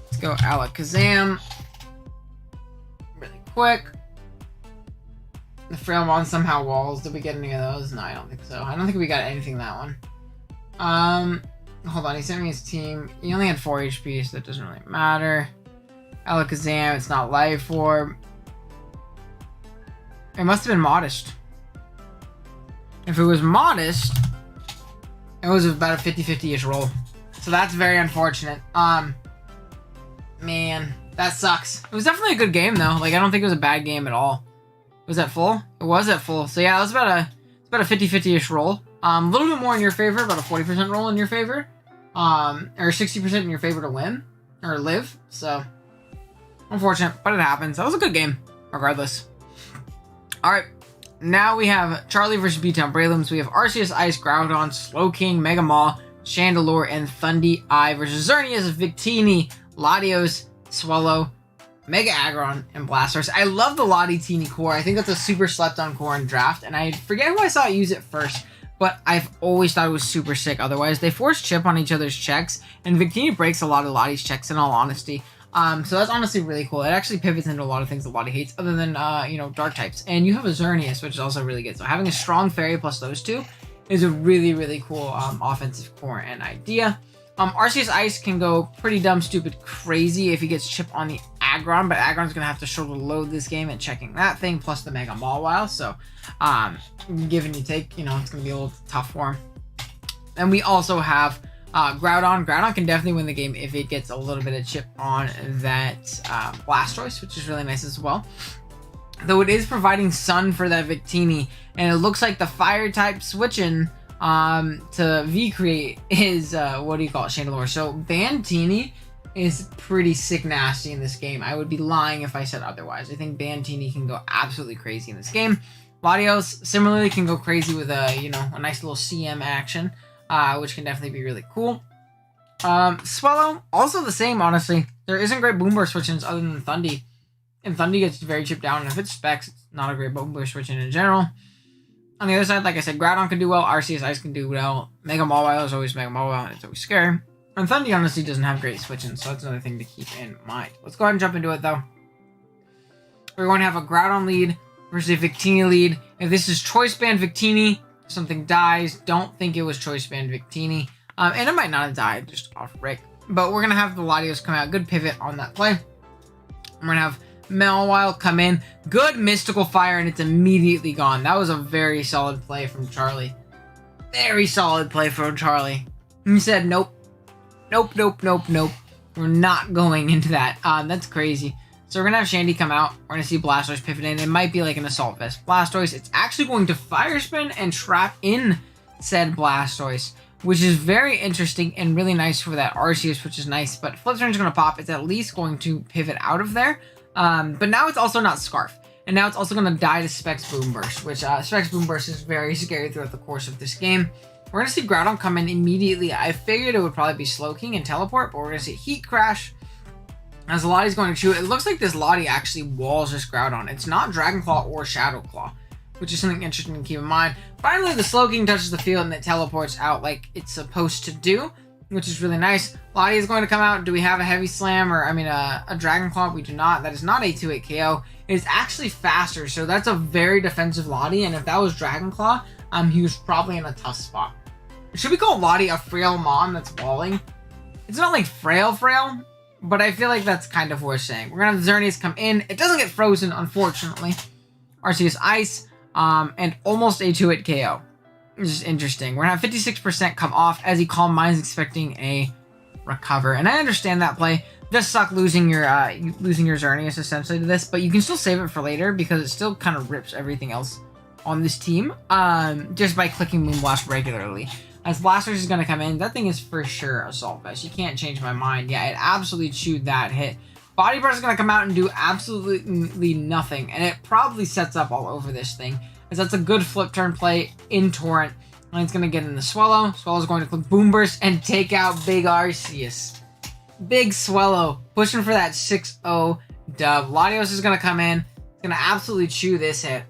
Let's go Alakazam. Really quick. The Frailmon somehow walls. Did we get any of those? No, I don't think so. I don't think we got anything that one. Hold on, he sent me his team. He only had 4 HP, so that doesn't really matter. Alakazam, it's not Life Orb. It must have been Modest. If it was Modest, it was about a 50-50-ish roll. So that's very unfortunate. Man, that sucks. It was definitely a good game, though. Like, I don't think it was a bad game at all. Was that full? It was at full. So yeah, it was about a 50-50-ish roll. A little bit more in your favor, about a 40% roll in your favor. Or 60% in your favor to win. Or live. So, unfortunate, but it happens. That was a good game, regardless. Alright, now we have Charlie versus B-Town Braylims. We have Arceus Ice, Groudon, Slowking, Mega Maw, Chandelure, and Thunder Eye versus Xerneas, Victini, Latios, Swallow, Mega Aggron, and Blastoise. I love the Latios core. I think that's a super slept on core in draft, and I forget who I saw use it first, but I've always thought it was super sick otherwise. They force chip on each other's checks, and Victini breaks a lot of Lottie's checks in all honesty. So that's honestly really cool. It actually pivots into a lot of things that Lottie hates, other than, dark types. And you have a Xerneas, which is also really good. So having a strong fairy plus those two is a really, really cool offensive core and idea. Arceus Ice can go pretty dumb, stupid, crazy if he gets chip on the Aggron, but Aggron's going to have to shoulder load this game and checking that thing, plus the Mega Mawile. So, give and you take, it's going to be a little tough for him. And we also have Groudon. Groudon can definitely win the game if it gets a little bit of chip on that Blastoise, which is really nice as well. Though it is providing Sun for that Victini, and it looks like the Fire type switching to V-Create is, Chandelure. So Bantini is pretty sick nasty in this game. I would be lying if I said otherwise. I think Bantini can go absolutely crazy in this game. Latios similarly can go crazy with a nice little CM action. Which can definitely be really cool. Swallow, also the same, honestly. There isn't great Boom Burst switchings other than Thundy. And Thundy gets very chipped down, and if it's Specs, it's not a great Boom Burst switching in general. On the other side, like I said, Groudon can do well, Arceus Ice can do well, Mega Mawile is always Mega Mawile, and it's always scary. And Thundy honestly doesn't have great switching, so that's another thing to keep in mind. Let's go ahead and jump into it, though. We're going to have a Groudon lead versus a Victini lead. If this is Choice Band Victini, something dies, don't think it was Choice Band Victini. And it might not have died, just off Rick. But we're going to have the Latios come out. Good pivot on that play. We're going to have Mawile come in. Good Mystical Fire, and it's immediately gone. That was a very solid play from Charlie. Very solid play from Charlie. He said, nope. Nope, nope, nope, nope. We're not going into that. That's crazy. So we're going to have Shandy come out. We're going to see Blastoise pivot in. It might be like an Assault Vest Blastoise. It's actually going to Fire Spin and trap in said Blastoise, which is very interesting and really nice for that Arceus, which is nice. But Flip Turn is going to pop. It's at least going to pivot out of there. But now it's also not Scarf. And now it's also going to die to Specs Boom Burst, which Specs Boom Burst is very scary throughout the course of this game. We're going to see Groudon come in immediately. I figured it would probably be Slowking and Teleport, but we're going to see Heat Crash. As Lottie's going to chew, it looks like this Lottie actually walls this Groudon. It's not Dragon Claw or Shadow Claw, which is something interesting to keep in mind. Finally, the Slowking touches the field and it teleports out like it's supposed to do, which is really nice. Lottie is going to come out. Do we have a Heavy Slam or, a Dragon Claw? We do not. That is not a 2-hit KO. It is actually faster, so that's a very defensive Lottie, and if that was Dragon Claw, he was probably in a tough spot. Should we call Lottie a frail mom that's walling? It's not like frail, but I feel like that's kind of what we're saying. We're going to have Xerneas come in. It doesn't get frozen, unfortunately. Arceus Ice, and almost a 2-hit KO. Which is interesting. We're going to have 56% come off as he Calm Minds expecting a recover. And I understand that play. It does suck losing your Xerneas essentially to this, but you can still save it for later because it still kind of rips everything else on this team just by clicking Moonblast regularly. As Blastoise is going to come in, that thing is for sure Assault Vest. You can't change my mind. Yeah, it absolutely chewed that hit. Body Brush is going to come out and do absolutely nothing, and it probably sets up all over this thing, as that's a good flip turn play in Torrent, and it's going to get in the Swallow. Swallow's going to click Boom Burst and take out Big Arceus. Big Swallow, pushing for that 6-0 dub. Latios is going to come in. It's going to absolutely chew this hit.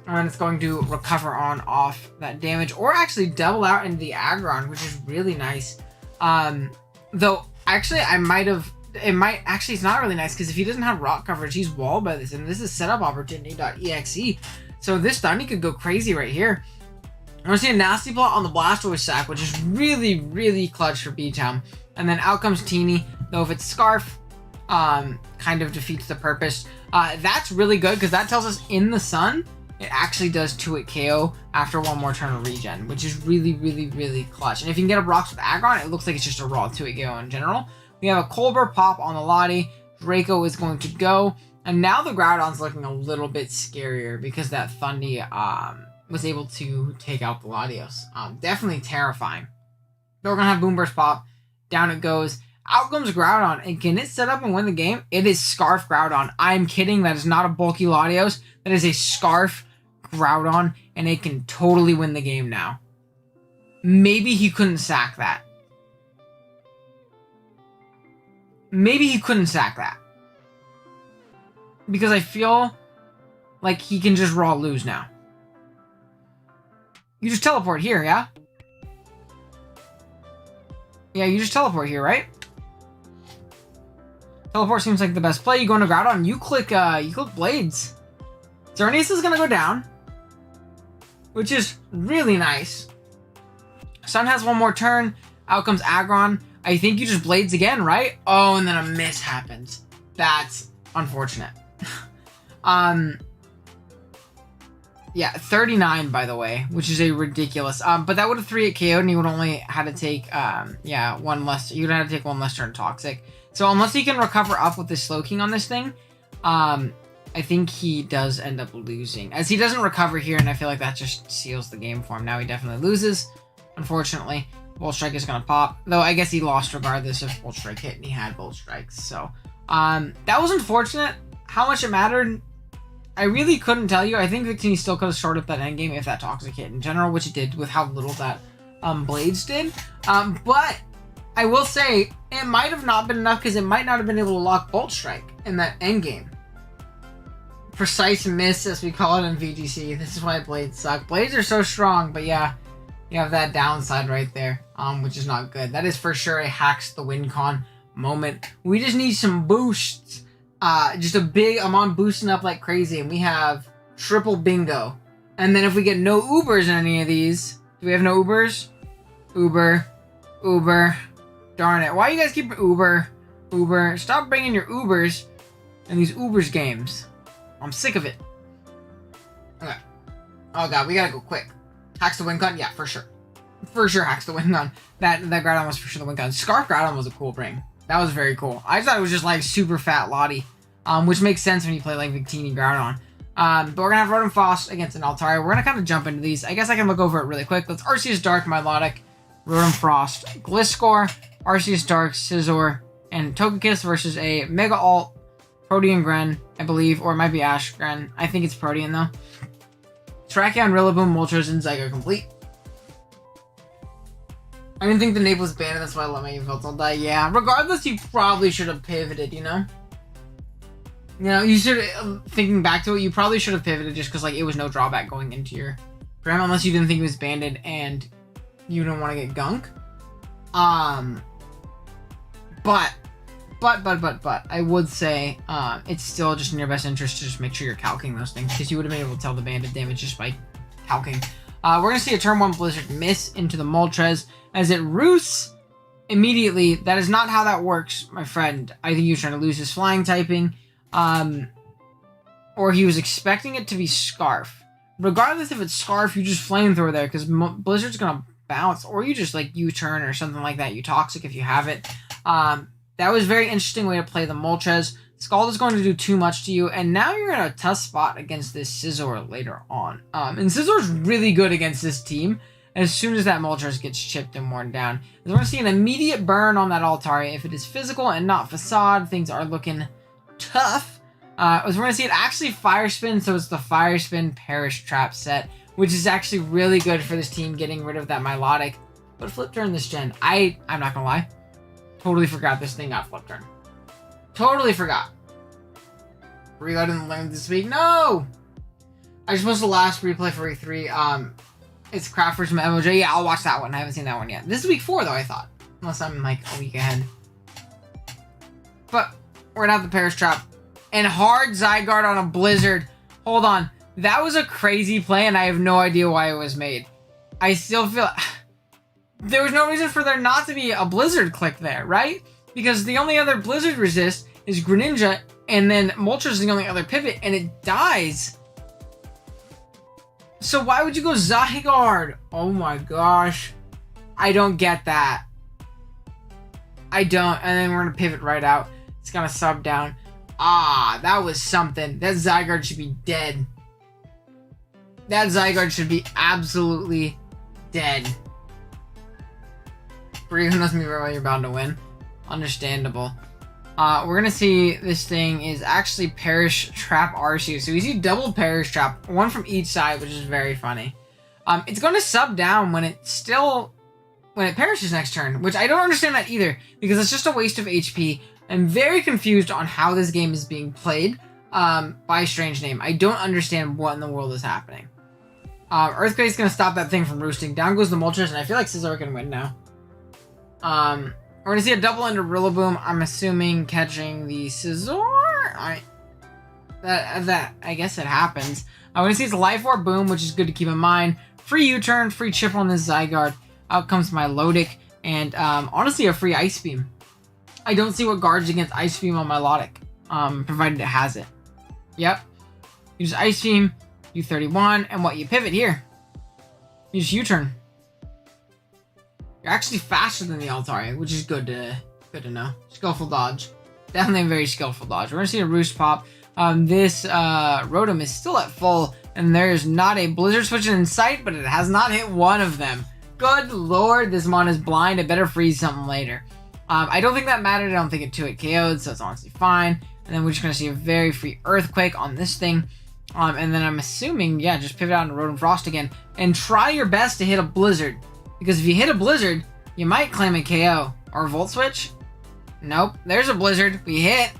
And it's going to recover on off that damage, or actually double out into the Aggron, which is really nice. Though, actually, it's not really nice, because if he doesn't have rock coverage, he's walled by this, and this is setup opportunity.exe. So this Thundy could go crazy right here. I'm going to see a Nasty Plot on the Blastoise sack, which is really, really clutch for B-Town. And then out comes Teeny, though if it's Scarf, kind of defeats the purpose. That's really good, because that tells us in the sun, it actually does 2-hit KO after one more turn of regen, which is really, really, really clutch. And if you can get a Rocks with Aggron, it looks like it's just a raw 2-hit KO in general. We have a Colbur pop on the Lottie. Draco is going to go. And now the Groudon's looking a little bit scarier because that Thundy was able to take out the Latios. Definitely terrifying. But we're going to have Boom Burst pop. Down it goes. Out comes Groudon. And can it set up and win the game? It is Scarf Groudon. I'm kidding. That is not a bulky Latios. That is a Scarf Groudon. And it can totally win the game now. Maybe he couldn't sack that. Maybe he couldn't sack that. Because I feel like he can just raw lose now. You just teleport here, yeah? Yeah, you just teleport here, right? Teleport seems like the best play. You go into Groudon, you click Blades. Xerneas is gonna go down, which is really nice. Sun has one more turn. Out comes Aggron. I think you just Blades again, right? Oh, and then a miss happens. That's unfortunate. Yeah, 39, by the way, which is a ridiculous. But that would have 3-hit KO'd, and you would only had to take, one less. You'd have to take one less turn Toxic. So unless he can recover up with the Slowking on this thing, I think he does end up losing. As he doesn't recover here, and I feel like that just seals the game for him. Now he definitely loses, unfortunately. Volt Strike is going to pop. Though I guess he lost regardless if Volt Strike hit, and he had Volt Strikes. So that was unfortunate. How much it mattered, I really couldn't tell you. I think Victini still could have shorted up that endgame if that Toxic hit in general, which it did with how little that Blades did. But I will say, it might have not been enough because it might not have been able to lock Bolt Strike in that endgame. Precise miss, as we call it in VGC. This is why Blades suck. Blades are so strong, but yeah, you have that downside right there, which is not good. That is for sure a hacks the win con moment. We just need some boosts. Just a big, I'm on boosting up like crazy, and we have triple bingo. And then if we get no Ubers in any of these, do we have no Ubers? Uber. Darn it. Why you guys keep Uber? Stop bringing your Ubers in these Ubers games. I'm sick of it. Okay. Oh god, we gotta go quick. Hacks the win con? Yeah, for sure. For sure hacks the win con. That Groudon was for sure the win con. Scarf Groudon was a cool bring. That was very cool. I thought it was just like super fat Lottie, which makes sense when you play like Victini Groudon. But we're gonna have Rotom Frost against an Altaria. We're gonna kind of jump into these. I guess I can look over it really quick. Let's Arceus Dark, Milotic, Rotom Frost, Gliscor, Arceus Dark, Scizor, and Togekiss versus a Mega Alt, Protean Gren, I believe, or it might be Ash Gren. I think it's Protean though. Terrakion, Rillaboom, Moltres, and Zygo complete. I didn't think the nape was banned, that's why I let my Yveltal die. Yeah, regardless, you probably should have pivoted, you know? You know, you should, thinking back to it, you probably should have pivoted just because, like, it was no drawback going into your program, unless you didn't think it was banded and you didn't want to get gunk. But, I would say, it's still just in your best interest to just make sure you're calcing those things, because you would have been able to tell the banded damage just by calcing. We're going to see a turn 1 Blizzard miss into the Moltres as it roosts immediately. That is not how that works, my friend. I think he was trying to lose his flying typing. Or he was expecting it to be Scarf. Regardless if it's Scarf, you just Flamethrower there because Blizzard's going to bounce. Or you just like U-turn or something like that. You Toxic if you have it. That was a very interesting way to play the Moltres. Scald is going to do too much to you, and now you're in a tough spot against this Scizor later on. And Scizor's really good against this team as soon as that Moltres gets chipped and worn down. We're going to see an immediate burn on that Altaria. If it is physical and not Facade, things are looking tough. We're going to see it actually Fire Spin, so it's the Fire Spin Perish Trap set, which is actually really good for this team getting rid of that Milotic. But Flip Turn this gen, I'm not going to lie, totally forgot this thing got Flip Turn. Totally forgot. Reload didn't learn this week. No! I just posted the last replay for week 3. It's Crafters from MOJ. Yeah, I'll watch that one. I haven't seen that one yet. This is week 4, though, I thought. Unless I'm, like, a week ahead. But we're gonna have the Perish Trap. And hard Zygarde on a Blizzard. Hold on. That was a crazy play, and I have no idea why it was made. I still feel... There was no reason for there not to be a Blizzard click there, right? Because the only other Blizzard resist is Greninja, and then Moltres is the only other pivot, and it dies. So why would you go Zygarde? Oh my gosh. I don't get that. I don't. And then we're going to pivot right out. It's going to sub down. Ah, that was something. That Zygarde should be dead. That Zygarde should be absolutely dead. Bree, who knows me very well, you're bound to win. Understandable. We're gonna see this thing is actually Perish Trap Arceus. So we see double Perish Trap, one from each side, which is very funny. It's gonna sub down when it perishes next turn, which I don't understand that either, because it's just a waste of HP. I'm very confused on how this game is being played by Strange Name. I don't understand what in the world is happening. Earthquake's gonna stop that thing from roosting. Down goes the Moltres, and I feel like Scizor can win now. We're gonna see a double into Rillaboom. I'm assuming catching the Scizor. I guess it happens. I'm gonna see it's Life Orb Boom, which is good to keep in mind. Free U-turn, free chip on this Zygarde. Out comes my Lodic, and honestly a free Ice Beam. I don't see what guards against Ice Beam on my Lodic, provided it has it. Yep. Use Ice Beam, U31, and what, you pivot here. Use U-turn. You're actually faster than the Altaria, which is good to know. Skillful dodge. Definitely a very skillful dodge. We're gonna see a Roost pop. This Rotom is still at full, and there's not a Blizzard Switch in sight, but it has not hit one of them. Good lord, this mon is blind. It better freeze something later. I don't think that mattered. I don't think it 2-hit KO'd, so it's honestly fine. And then we're just gonna see a very free Earthquake on this thing. And then I'm assuming, yeah, just pivot out into Rotom Frost again, and try your best to hit a Blizzard. Because if you hit a Blizzard, you might claim a KO. Or Volt Switch? Nope. There's a Blizzard. We hit.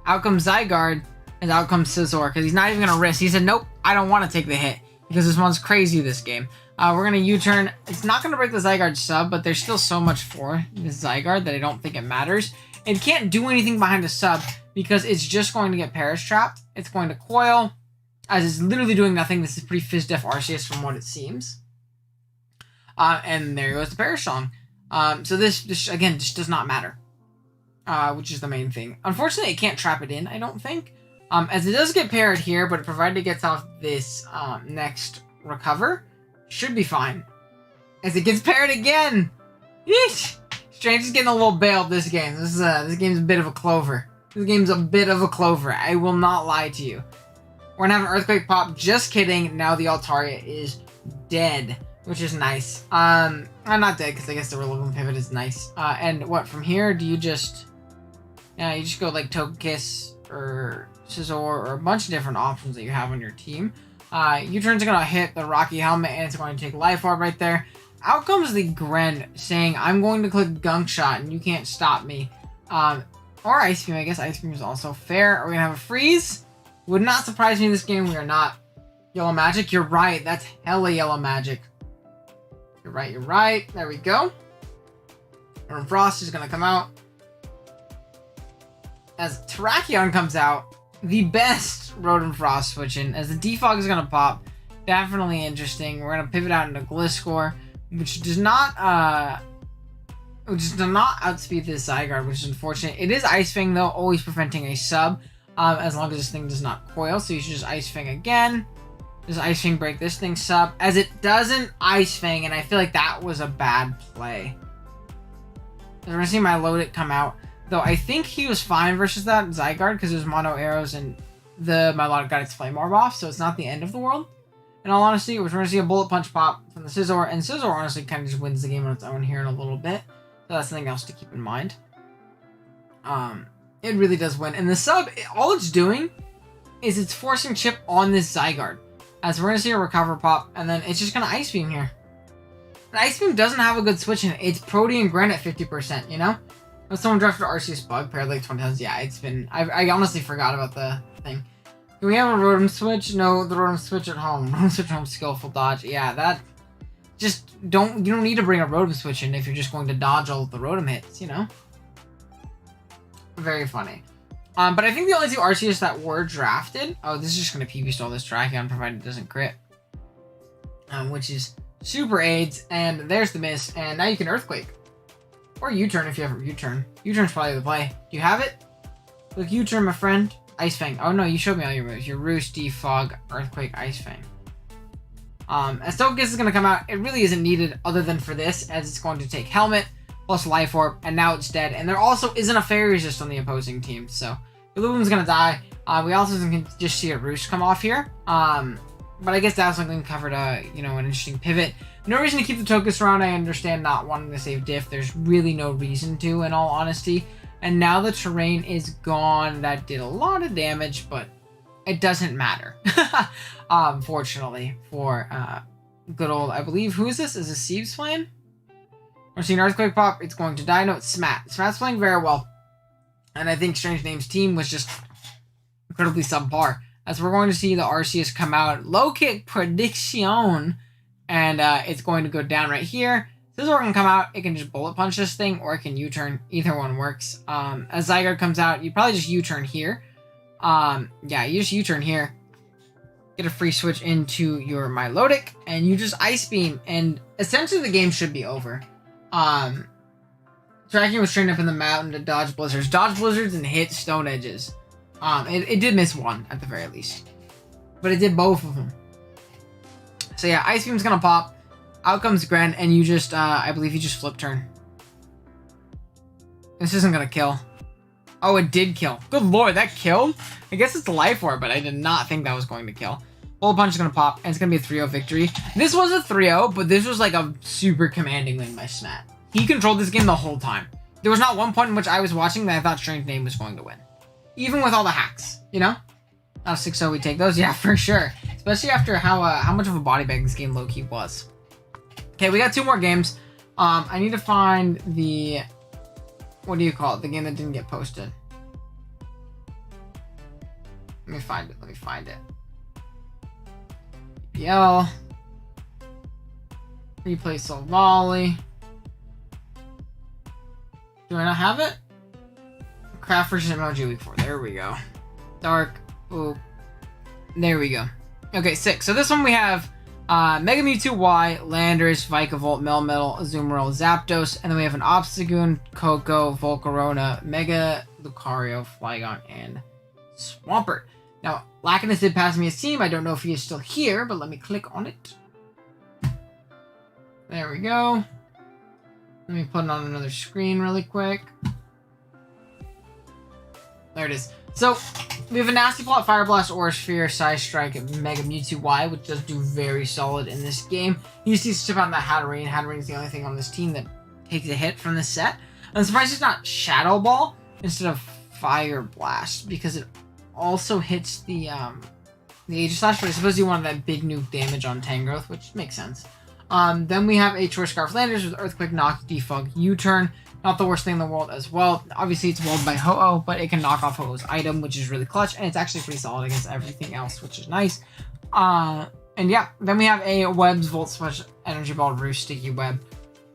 Out comes Zygarde, and out comes Scizor, because he's not even going to risk. He said, nope, I don't want to take the hit, because this one's crazy this game. We're going to U-turn. It's not going to break the Zygarde sub, but there's still so much for this Zygarde that I don't think it matters. It can't do anything behind a sub, because it's just going to get Perish Trapped. It's going to Coil, as it's literally doing nothing. This is pretty Fizz-Def Arceus from what it seems. And there goes the Perish Song. So this again, just does not matter. Which is the main thing. Unfortunately, it can't trap it in, I don't think. As it does get parried here, but provided it gets off this next recover, should be fine. As it gets parried again! Yeesh! Strange is getting a little bailed this game. This game's a bit of a clover. This game's a bit of a clover. I will not lie to you. We're gonna have an Earthquake pop. Just kidding. Now the Altaria is dead, which is nice. I'm not dead because I guess the Rillaboom pivot is nice. And what, from here, do you just... Yeah, you just go like Togekiss or Scizor or a bunch of different options that you have on your team. U-turn's gonna hit the Rocky Helmet, and it's going to take Life Orb right there. Out comes the Gren saying, I'm going to click Gunk Shot and you can't stop me. Or Ice Beam, I guess Ice Beam is also fair. Are we gonna have a Freeze? Would not surprise me in this game. We are not. Yellow Magic, you're right. That's hella Yellow Magic. You're right, you're right. There we go. Rotom Frost is gonna come out. As Terrakion comes out, the best Rotom Frost switching, as the Defog is gonna pop. Definitely interesting. We're gonna pivot out into Gliscor, which does not outspeed this Zygarde, which is unfortunate. It is Ice Fang though, always preventing a sub, as long as this thing does not coil. So you should just Ice Fang again. Does Ice Fang break this thing sub? As it doesn't Ice Fang, and I feel like that was a bad play. So we're gonna see my Lodic come out. Though I think he was fine versus that Zygarde because there's mono arrows and my Lodic got its Flame Orb off, so it's not the end of the world. In all honesty, we're going to see a Bullet Punch pop from the Scizor, and Scizor honestly kind of just wins the game on its own here in a little bit. So that's something else to keep in mind. It really does win. And the sub, all it's doing is it's forcing chip on this Zygarde. As we're going to see a Recover pop, and then it's just going to Ice Beam here. And Ice Beam doesn't have a good switch in it. It's Protean Gren at 50%, you know? When someone drafted Arceus Bug paired like 20 times, yeah, it's been... I honestly forgot about the thing. Do we have a Rotom Switch? No, the Rotom Switch at home. Rotom Switch at home, skillful dodge. Yeah, that... Just don't... You don't need to bring a Rotom Switch in if you're just going to dodge all of the Rotom hits, you know? Very funny. But I think the only two Arceus that were drafted... Oh, this is just going to PB stall this Terrakion, provided it doesn't crit. Which is super AIDS, and there's the miss, and now you can Earthquake. Or U-turn if you have a U-turn. U-turn's probably the play. Do you have it? Look, U-turn, my friend. Ice Fang. Oh no, you showed me all your moves. Your Roost, Defog, Earthquake, Ice Fang. As Togekiss is going to come out, it really isn't needed other than for this, as it's going to take Helmet plus Life Orb, and now it's dead. And there also isn't a Fairy Resist on the opposing team, so Rillaboom's going to die. We also can just see a Roost come off here. But I guess that's something covered, you know, an interesting pivot. No reason to keep the Tokus around. I understand not wanting to save diff. There's really no reason to, in all honesty. And now the terrain is gone. That did a lot of damage, but it doesn't matter. Fortunately, for good old, I believe, who is this? Is this Siebes playing? We're seeing Earthquake pop. It's going to die. No, it's Smat. Smat's playing very well. And I think Strange Name's team was just incredibly subpar. As we're going to see the Arceus come out. Low kick prediction. And it's going to go down right here. Scizor can come out. It can just bullet punch this thing. Or it can U-turn. Either one works. As Zygarde comes out, you probably just U-turn here. Yeah, you just U-turn here. Get a free switch into your Milotic. And you just Ice Beam. And essentially the game should be over. Tracking was trained up in the mountain to dodge blizzards. Dodge blizzards and hit stone edges. It did miss one, at the very least. But it did both of them. So yeah, Ice Beam's gonna pop. Out comes Gren, and you just, I believe you just flip turn. This isn't gonna kill. Oh, it did kill. Good lord, that killed? I guess it's a life orb, but I did not think that was going to kill. Bullet Punch is gonna pop, and it's gonna be a 3-0 victory. This was a 3-0, but this was like a super commanding win by Smat. He controlled this game the whole time. There was not one point in which I was watching that I thought Strange Name was going to win. Even with all the hacks, you know? Out of 6-0, we take those? Yeah, for sure. Especially after how much of a body bag this game low-key was. Okay, we got 2 more games. I need to find the... What do you call it? The game that didn't get posted. Let me find it. BBL. Replay Silvally. Do I not have it? Craft versus Emoji Week 4. There we go. Dark. Ooh. There we go. Okay, 6. So this one we have Mega Mewtwo Y, Landorus, Vikavolt, Melmetal, Azumarill, Zapdos, and then we have an Obstagoon, Koko, Volcarona, Mega Lucario, Flygon, and Swampert. Now, Lakinus did pass me a team. I don't know if he is still here, but let me click on it. There we go. Let me put it on another screen really quick. There it is. So, we have a Nasty Plot, Fire Blast, Aura Sphere, Side Strike, Mega Mewtwo Y, which does do very solid in this game. You see chip on that Hatterene. Hatterene is the only thing on this team that takes a hit from this set. I'm surprised it's not Shadow Ball instead of Fire Blast, because it also hits the Aegis Slash, but I suppose you want that big nuke damage on Tangrowth, which makes sense. Then we have a Choice Scarf Landers with Earthquake, Knock, Defog, U-Turn. Not the worst thing in the world as well. Obviously, it's walled by Ho-Oh, but it can knock off Ho-Oh's item, which is really clutch, and it's actually pretty solid against everything else, which is nice. And yeah, then we have a Webs, Volt Smash, Energy Ball, Roost, Sticky Web,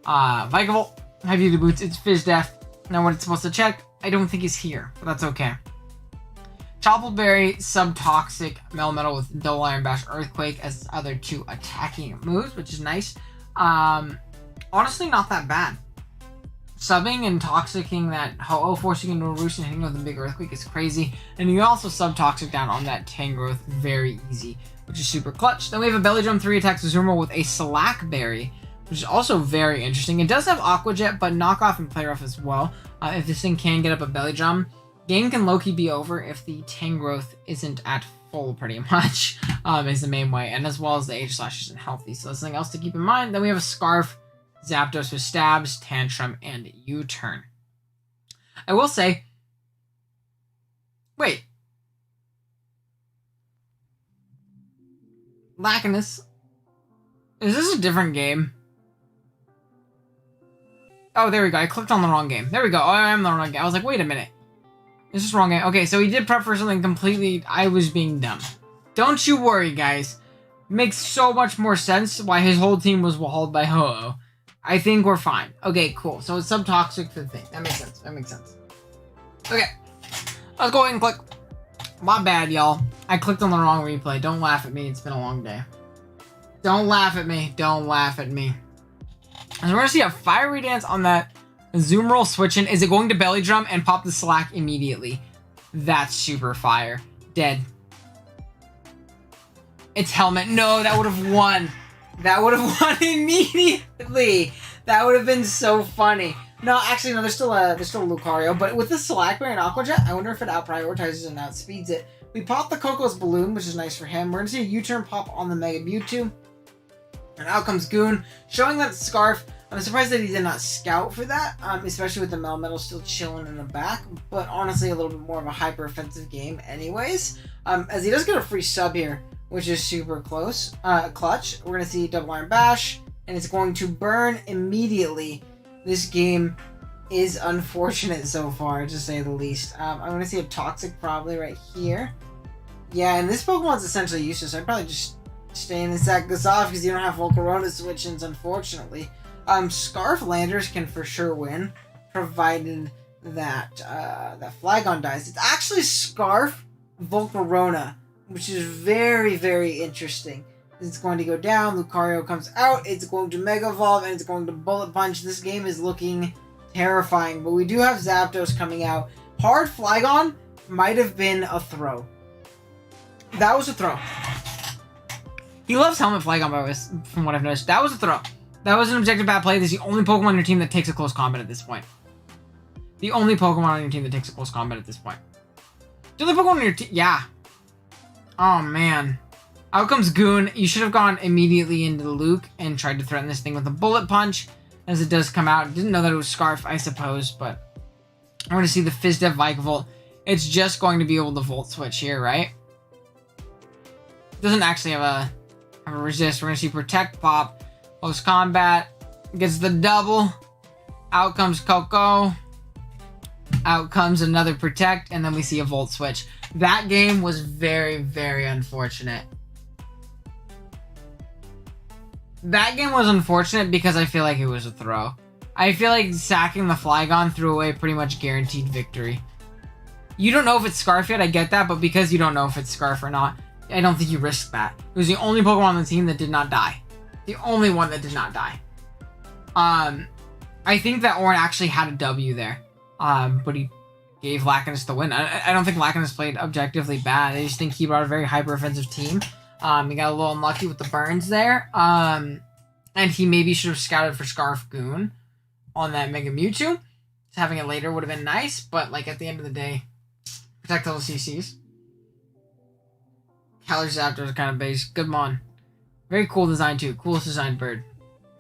Vikavolt, Heavy Duty Boots, it's Fizz Death. Now what it's supposed to check, I don't think is here, but that's okay. Choppleberry, Subtoxic, Melmetal with Double Iron Bash, Earthquake as other 2 attacking moves, which is nice. Honestly, not that bad. Subbing and Toxicking that Ho-Oh, forcing into a Roost and hitting with a big Earthquake is crazy. And you can also Subtoxic down on that Tangrowth very easy, which is super clutch. Then we have a Belly Drum 3 attacks Azumarill with a Slackberry, which is also very interesting. It does have Aqua Jet, but Knock Off and Play Rough as well. If this thing can get up a Belly Drum, game can low-key be over if the Tangrowth isn't at full pretty much, is the main way. And as well as the Aegis Slash isn't healthy. So that's something else to keep in mind. Then we have a Scarf, Zapdos with Stabs, Tantrum, and U-Turn. I will say... Wait. Lakinus. Is this a different game? Oh, there we go. I clicked on the wrong game. There we go. Oh, I am on the wrong game. I was like, wait a minute. Is this wrong game? Okay, so he did prep for something completely... I was being dumb. Don't you worry, guys. Makes so much more sense why his whole team was walled by Ho-Oh. I think we're fine. Okay, cool. So it's Subtoxic for the thing. That makes sense. That makes sense. Okay. Let's go ahead and click. My bad, y'all. I clicked on the wrong replay. Don't laugh at me. It's been a long day. Don't laugh at me. Don't laugh at me. And we're going to see a Fiery Dance on that Azumarill switch in. Is it going to Belly Drum and pop the Slack immediately? That's super fire. Dead. It's Helmet. No, that would have won. That would have won immediately. That would have been so funny. No, actually, no. There's still Lucario, but with the Slackberry and Aqua Jet, I wonder if it out prioritizes and outspeeds it. We popped the Coco's Balloon, which is nice for him. We're going to see a U-turn pop on the Mega Mewtwo. And out comes Goon, showing that Scarf. I'm surprised that he did not scout for that, especially with the Melmetal still chilling in the back. But honestly, a little bit more of a hyper-offensive game anyways. As he does get a free sub here, which is super clutch. We're going to see Double Iron Bash, and it's going to burn immediately. This game is unfortunate so far, to say the least. I'm going to see a Toxic probably right here. Yeah, and this Pokemon's essentially useless. I'd probably just stay in and sack this off because you don't have Volcarona switch-ins, unfortunately. Scarf Landers can for sure win, provided that that Flygon dies. It's actually Scarf Volcarona, which is very, very interesting. It's going to go down, Lucario comes out, it's going to Mega Evolve, and it's going to Bullet Punch. This game is looking terrifying, but we do have Zapdos coming out. Hard Flygon might have been a throw. That was a throw. He loves Helmet Flygon, by the way, from what I've noticed. That was a throw. That was an objective bad play. This is the only Pokemon on your team that takes a close combat at this point. The only Pokemon on your team that takes a close combat at this point. The only Pokemon on your team... Yeah. Oh, man. Out comes Goon. You should have gone immediately into Luke and tried to threaten this thing with a Bullet Punch, as it does come out. Didn't know that it was Scarf, I suppose, but I want to see the Fizdev Vikavolt. It's just going to be able to Volt Switch here, right? Doesn't actually have a resist. We're going to see Protect Pop. Close combat. Gets the double. Out comes Coco. Out comes another Protect, and then we see a Volt Switch. That game was very, very unfortunate. That game was unfortunate because I feel like it was a throw. I feel like sacking the Flygon threw away pretty much guaranteed victory. You don't know if it's Scarf yet, I get that, but because you don't know if it's Scarf or not, I don't think you risk that. It was the only Pokemon on the team that did not die. The only one that did not die. I think that Orin actually had a W there. But he gave Lacanus the win. I don't think Lacanus played objectively bad. I just think he brought a very hyper-offensive team. He got a little unlucky with the burns there. And he maybe should have scouted for Scarf Goon on that Mega Mewtwo. Just having it later would have been nice, but like at the end of the day, protect all the CCs. Keller Zapdos is kind of base. Good mon. Very cool design too. Coolest designed bird.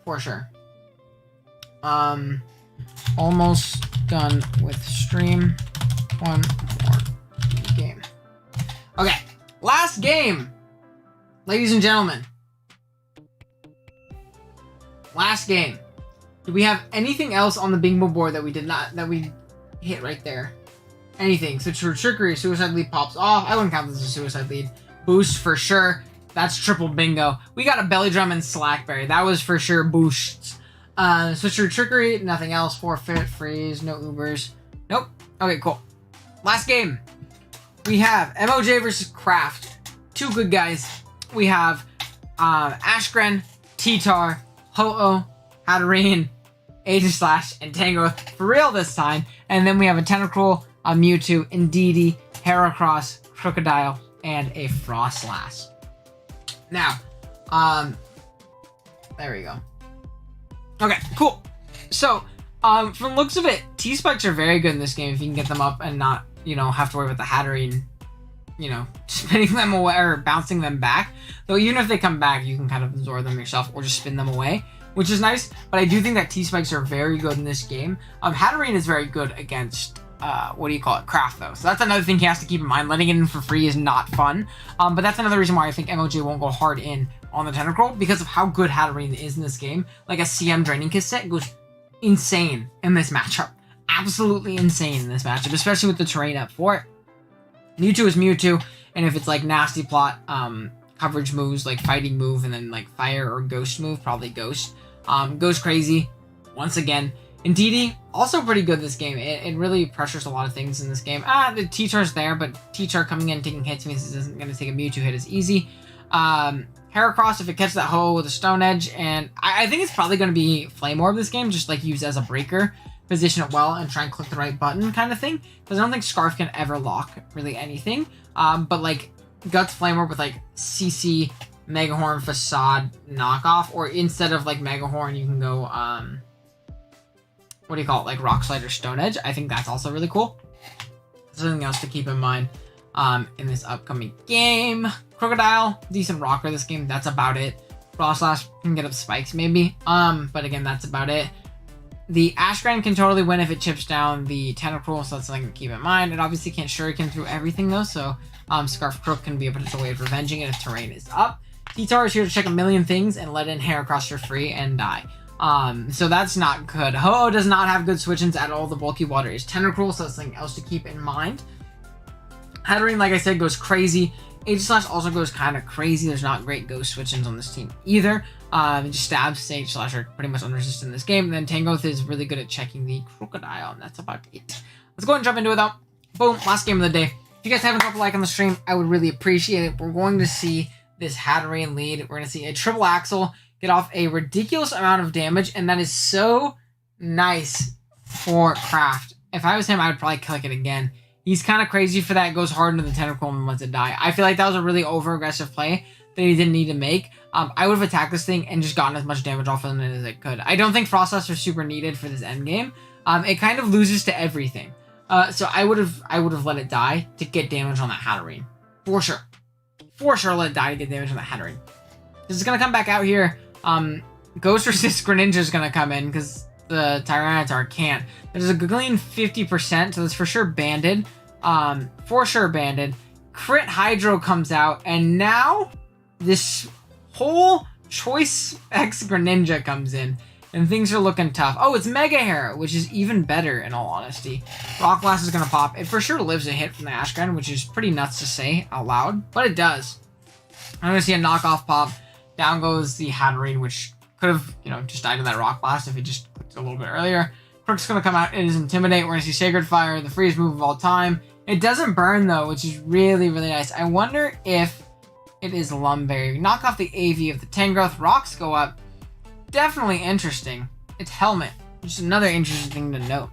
For sure. Almost done with stream. One more game. Okay. Last game. Ladies and gentlemen. Last game. Do we have anything else on the bingo board that we did not, that we hit right there? Anything. So Trickery, Suicide Lead pops off. I wouldn't count this as a Suicide Lead. Boost for sure. That's triple bingo. We got a Belly Drum and Slackberry. That was for sure boosts. Switcher Trickery, nothing else. Forfeit, freeze, no Ubers. Nope. Okay, cool. Last game. We have MOJ versus Kraft. Two good guys. We have Ashgren, T-Tar, Ho-Oh, Hatterene, Aegislash, and Tangrowth for real this time. And then we have a Tentacruel, a Mewtwo, Indeedee, Heracross, Crocodile, and a Frostlass. Now, there we go. Okay, cool. So, from the looks of it, T-Spikes are very good in this game if you can get them up and not, you know, have to worry about the Hatterene, you know, spinning them away or bouncing them back. Though even if they come back, you can kind of absorb them yourself or just spin them away, which is nice. But I do think that T-Spikes are very good in this game. Hatterene is very good against, Kraft, though. So that's another thing he has to keep in mind. Letting it in for free is not fun. But that's another reason why I think MOJ won't go hard in on the Tentacruel, because of how good Hatterene is in this game. Like a CM Draining Kiss set goes insane in this matchup. Absolutely insane in this matchup, especially with the terrain up for it. Mewtwo is Mewtwo, and if it's like Nasty Plot, coverage moves, like Fighting move, and then like Fire or Ghost move, probably Ghost, goes crazy once again. Indeedee, also pretty good this game. It really pressures a lot of things in this game. The T-Char's there, but T-Char coming in and taking hits means it isn't going to take a Mewtwo hit as easy. Heracross, if it catches that Ho with a Stone Edge, and I think it's probably going to be Flame Orb this game, just like use as a breaker, position it well, and try and click the right button kind of thing. Because I don't think Scarf can ever lock really anything. But like Guts Flame Orb with like CC, Megahorn, Facade, Knockoff, or instead of like Megahorn, you can go, what do you call it, like Rock Slide or Stone Edge. I think that's also really cool. Something else to keep in mind. in this upcoming game. Crocodile, decent rocker this game. That's about it. Frost Slash can get up spikes maybe. But again, that's about it. The Ashgren can totally win if it chips down the Tentacruel, so that's something to keep in mind. It obviously can't Shuriken through everything though, so Scarf Crook can be a potential way of revenging it if terrain is up. T-Tar is here to check a million things and let in Heracross for free and die. So that's not good. Ho-Oh does not have good switch-ins at all. The bulky water is Tentacruel, so that's something else to keep in mind. Hatterene, like I said, goes crazy. Aegislash also goes kind of crazy. There's not great ghost switch-ins on this team either. Just stabs Aegislash are pretty much unresisted in this game. And then Tangoth is really good at checking the Crocodile, and that's about it. Let's go ahead and jump into it though. Boom, last game of the day. If you guys haven't dropped a like on the stream, I would really appreciate it. We're going to see this Hatterene lead. We're going to see a triple axle get off a ridiculous amount of damage, and that is so nice for Craft. If I was him, I would probably click it again. He's kind of crazy for that. Goes hard into the Tentacruel and lets it die. I feel like that was a really over-aggressive play that he didn't need to make. I would have attacked this thing and just gotten as much damage off of it as I could. I don't think Frost Slash are super needed for this end game. It kind of loses to everything. So I would have let it die to get damage on that Hatterene. For sure. For sure let it die to get damage on that Hatterene. It's going to come back out here. Ghost Resist Greninja is going to come in because the Tyranitar can't. There's a clean 50%, so that's for sure banded. For sure banded. Crit Hydro comes out, and now this whole Choice X Greninja comes in, and things are looking tough. Oh, it's Mega Hair, which is even better in all honesty. Rock Blast is going to pop. It for sure lives a hit from the Ashgren, which is pretty nuts to say out loud, but it does. I'm going to see a knockoff pop. Down goes the Hatterene, which could have, just died to that Rock Blast if it just clicked a little bit earlier. Crook's going to come out. It is Intimidate. We're going to see Sacred Fire, the freest move of all time. It doesn't burn, though, which is really, really nice. I wonder if it is Lumberry. Knock off the AV of the Tangrowth. Rocks go up. Definitely interesting. It's Helmet. Just another interesting thing to note.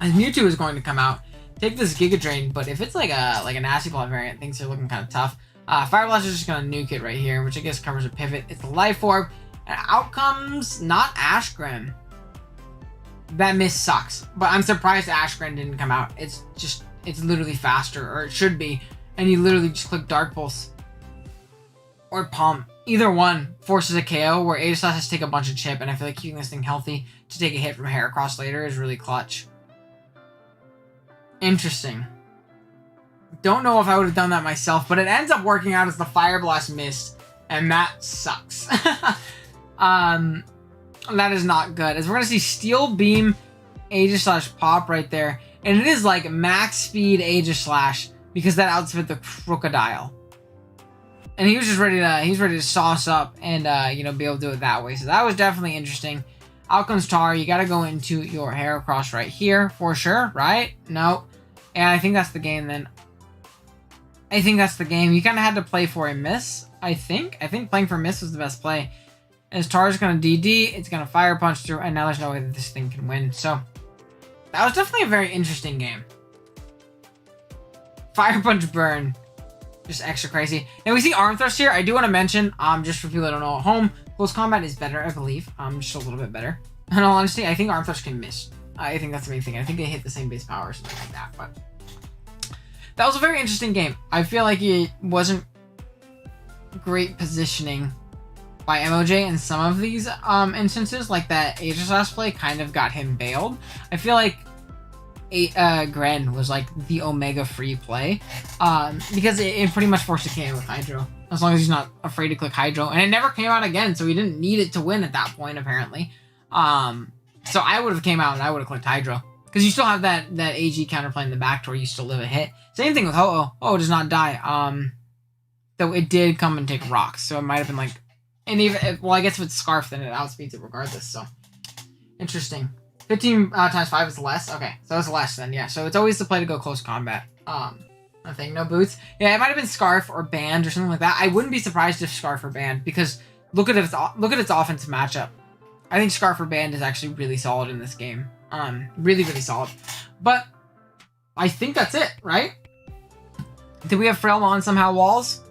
As Mewtwo is going to come out, take this Giga Drain, but if it's like a Nasty Claw variant, things are looking kind of tough. Fire Blast is just going to nuke it right here, which I guess covers a pivot. It's a Life Orb. And out comes not Ashgren. That miss sucks. But I'm surprised Ashgren didn't come out. It's literally faster, or it should be. And you literally just click Dark Pulse. Or Pump. Either one forces a KO where Aegislash has to take a bunch of chip, and I feel like keeping this thing healthy to take a hit from Heracross later is really clutch. Interesting. Don't know if I would have done that myself, but it ends up working out as the Fire Blast missed, and that sucks. That is not good. As we're going to see Steel Beam Aegislash pop right there, and it is like max speed Aegislash because that outspit the Crocodile. And he was just ready to sauce up and, be able to do it that way. So that was definitely interesting. Out comes Tar. You got to go into your Heracross right here for sure, right? No. And I think that's the game then. I think that's the game. You kind of had to play for a miss, I think. I think playing for miss was the best play. As Tar's going to DD, it's going to Fire Punch through, and now there's no way that this thing can win. So that was definitely a very interesting game. Fire Punch Burn. Just extra crazy. And we see Arm Thrust here. I do want to mention, just for people that don't know at home, Close Combat is better, I believe. Just a little bit better. In all honesty, I think Arm Thrust can miss. I think that's the main thing. I think they hit the same base power or something like that. But that was a very interesting game. I feel like it wasn't great positioning by MOJ in some of these instances. Like that Aegislash play kind of got him bailed. I feel like Gren was like the Omega free play because it pretty much forced a KO with Hydro, as long as he's not afraid to click Hydro, and it never came out again, so he didn't need it to win at that point apparently. So I would have came out and I would have clicked Hydro because you still have that AG counterplay in the back to where you still live a hit. Same thing with Ho-Oh. Oh, does not die. Though it did come and take rocks, so it might have been like, and even well, I guess if it's Scarf, then it outspeeds it regardless. So interesting. 15 times 5 is less. Okay, so it's less then, yeah. So it's always the play to go close combat. Nothing, no boots. Yeah, it might have been Scarf or Band or something like that. I wouldn't be surprised if Scarf or Band, because look at its offensive matchup. I think Scarf or Band is actually really solid in this game. Really, really solid. But I think that's it, right? Did we have Frailmon somehow walls?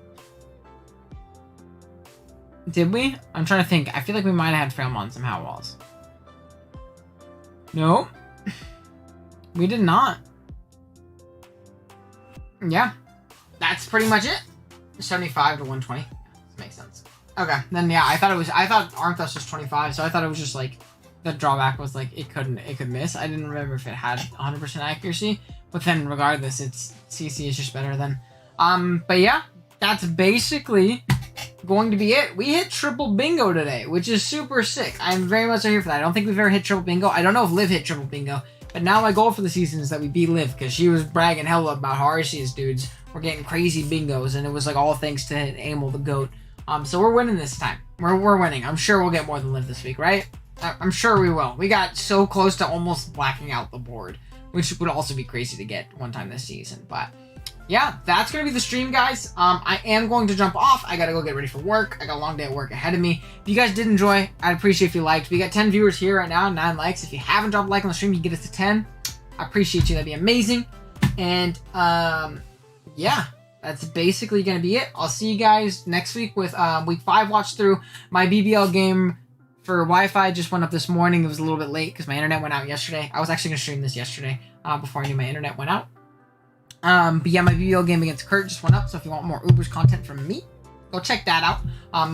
Did we? I'm trying to think. I feel like we might have had Frailmon somehow walls. No, we did not. yeah, that's pretty much it. 75 to 120. Yeah, that makes sense. Okay, then yeah, I thought Arm Thrust was 25, so I thought it was just like the drawback was like it could miss. I didn't remember if it had 100% accuracy, but then regardless, its CC is just better than. But yeah, that's basically going to be it. We hit triple bingo today, which is super sick. I'm very much here for that. I don't think we've ever hit triple bingo. I don't know if Liv hit triple bingo, but now my goal for the season is that we beat Liv, because she was bragging hella about how hard she is, dudes. We're getting crazy bingos, and it was like all thanks to Amel the GOAT. So we're winning this time. We're winning. I'm sure we'll get more than Liv this week, right? I'm sure we will. We got so close to almost blacking out the board, which would also be crazy to get one time this season. But yeah, that's going to be the stream, guys. I am going to jump off. I got to go get ready for work. I got a long day at work ahead of me. If you guys did enjoy, I'd appreciate if you liked. We got 10 viewers here right now, 9 likes. If you haven't dropped a like on the stream, you get us to 10. I appreciate you. That'd be amazing. And yeah, that's basically going to be it. I'll see you guys next week with week 5 watch through. My BBL game for Wi-Fi just went up this morning. It was a little bit late because my internet went out yesterday. I was actually going to stream this yesterday before I knew my internet went out. But yeah, my BBL game against Kurt just went up. So if you want more Ubers content from me, go check that out.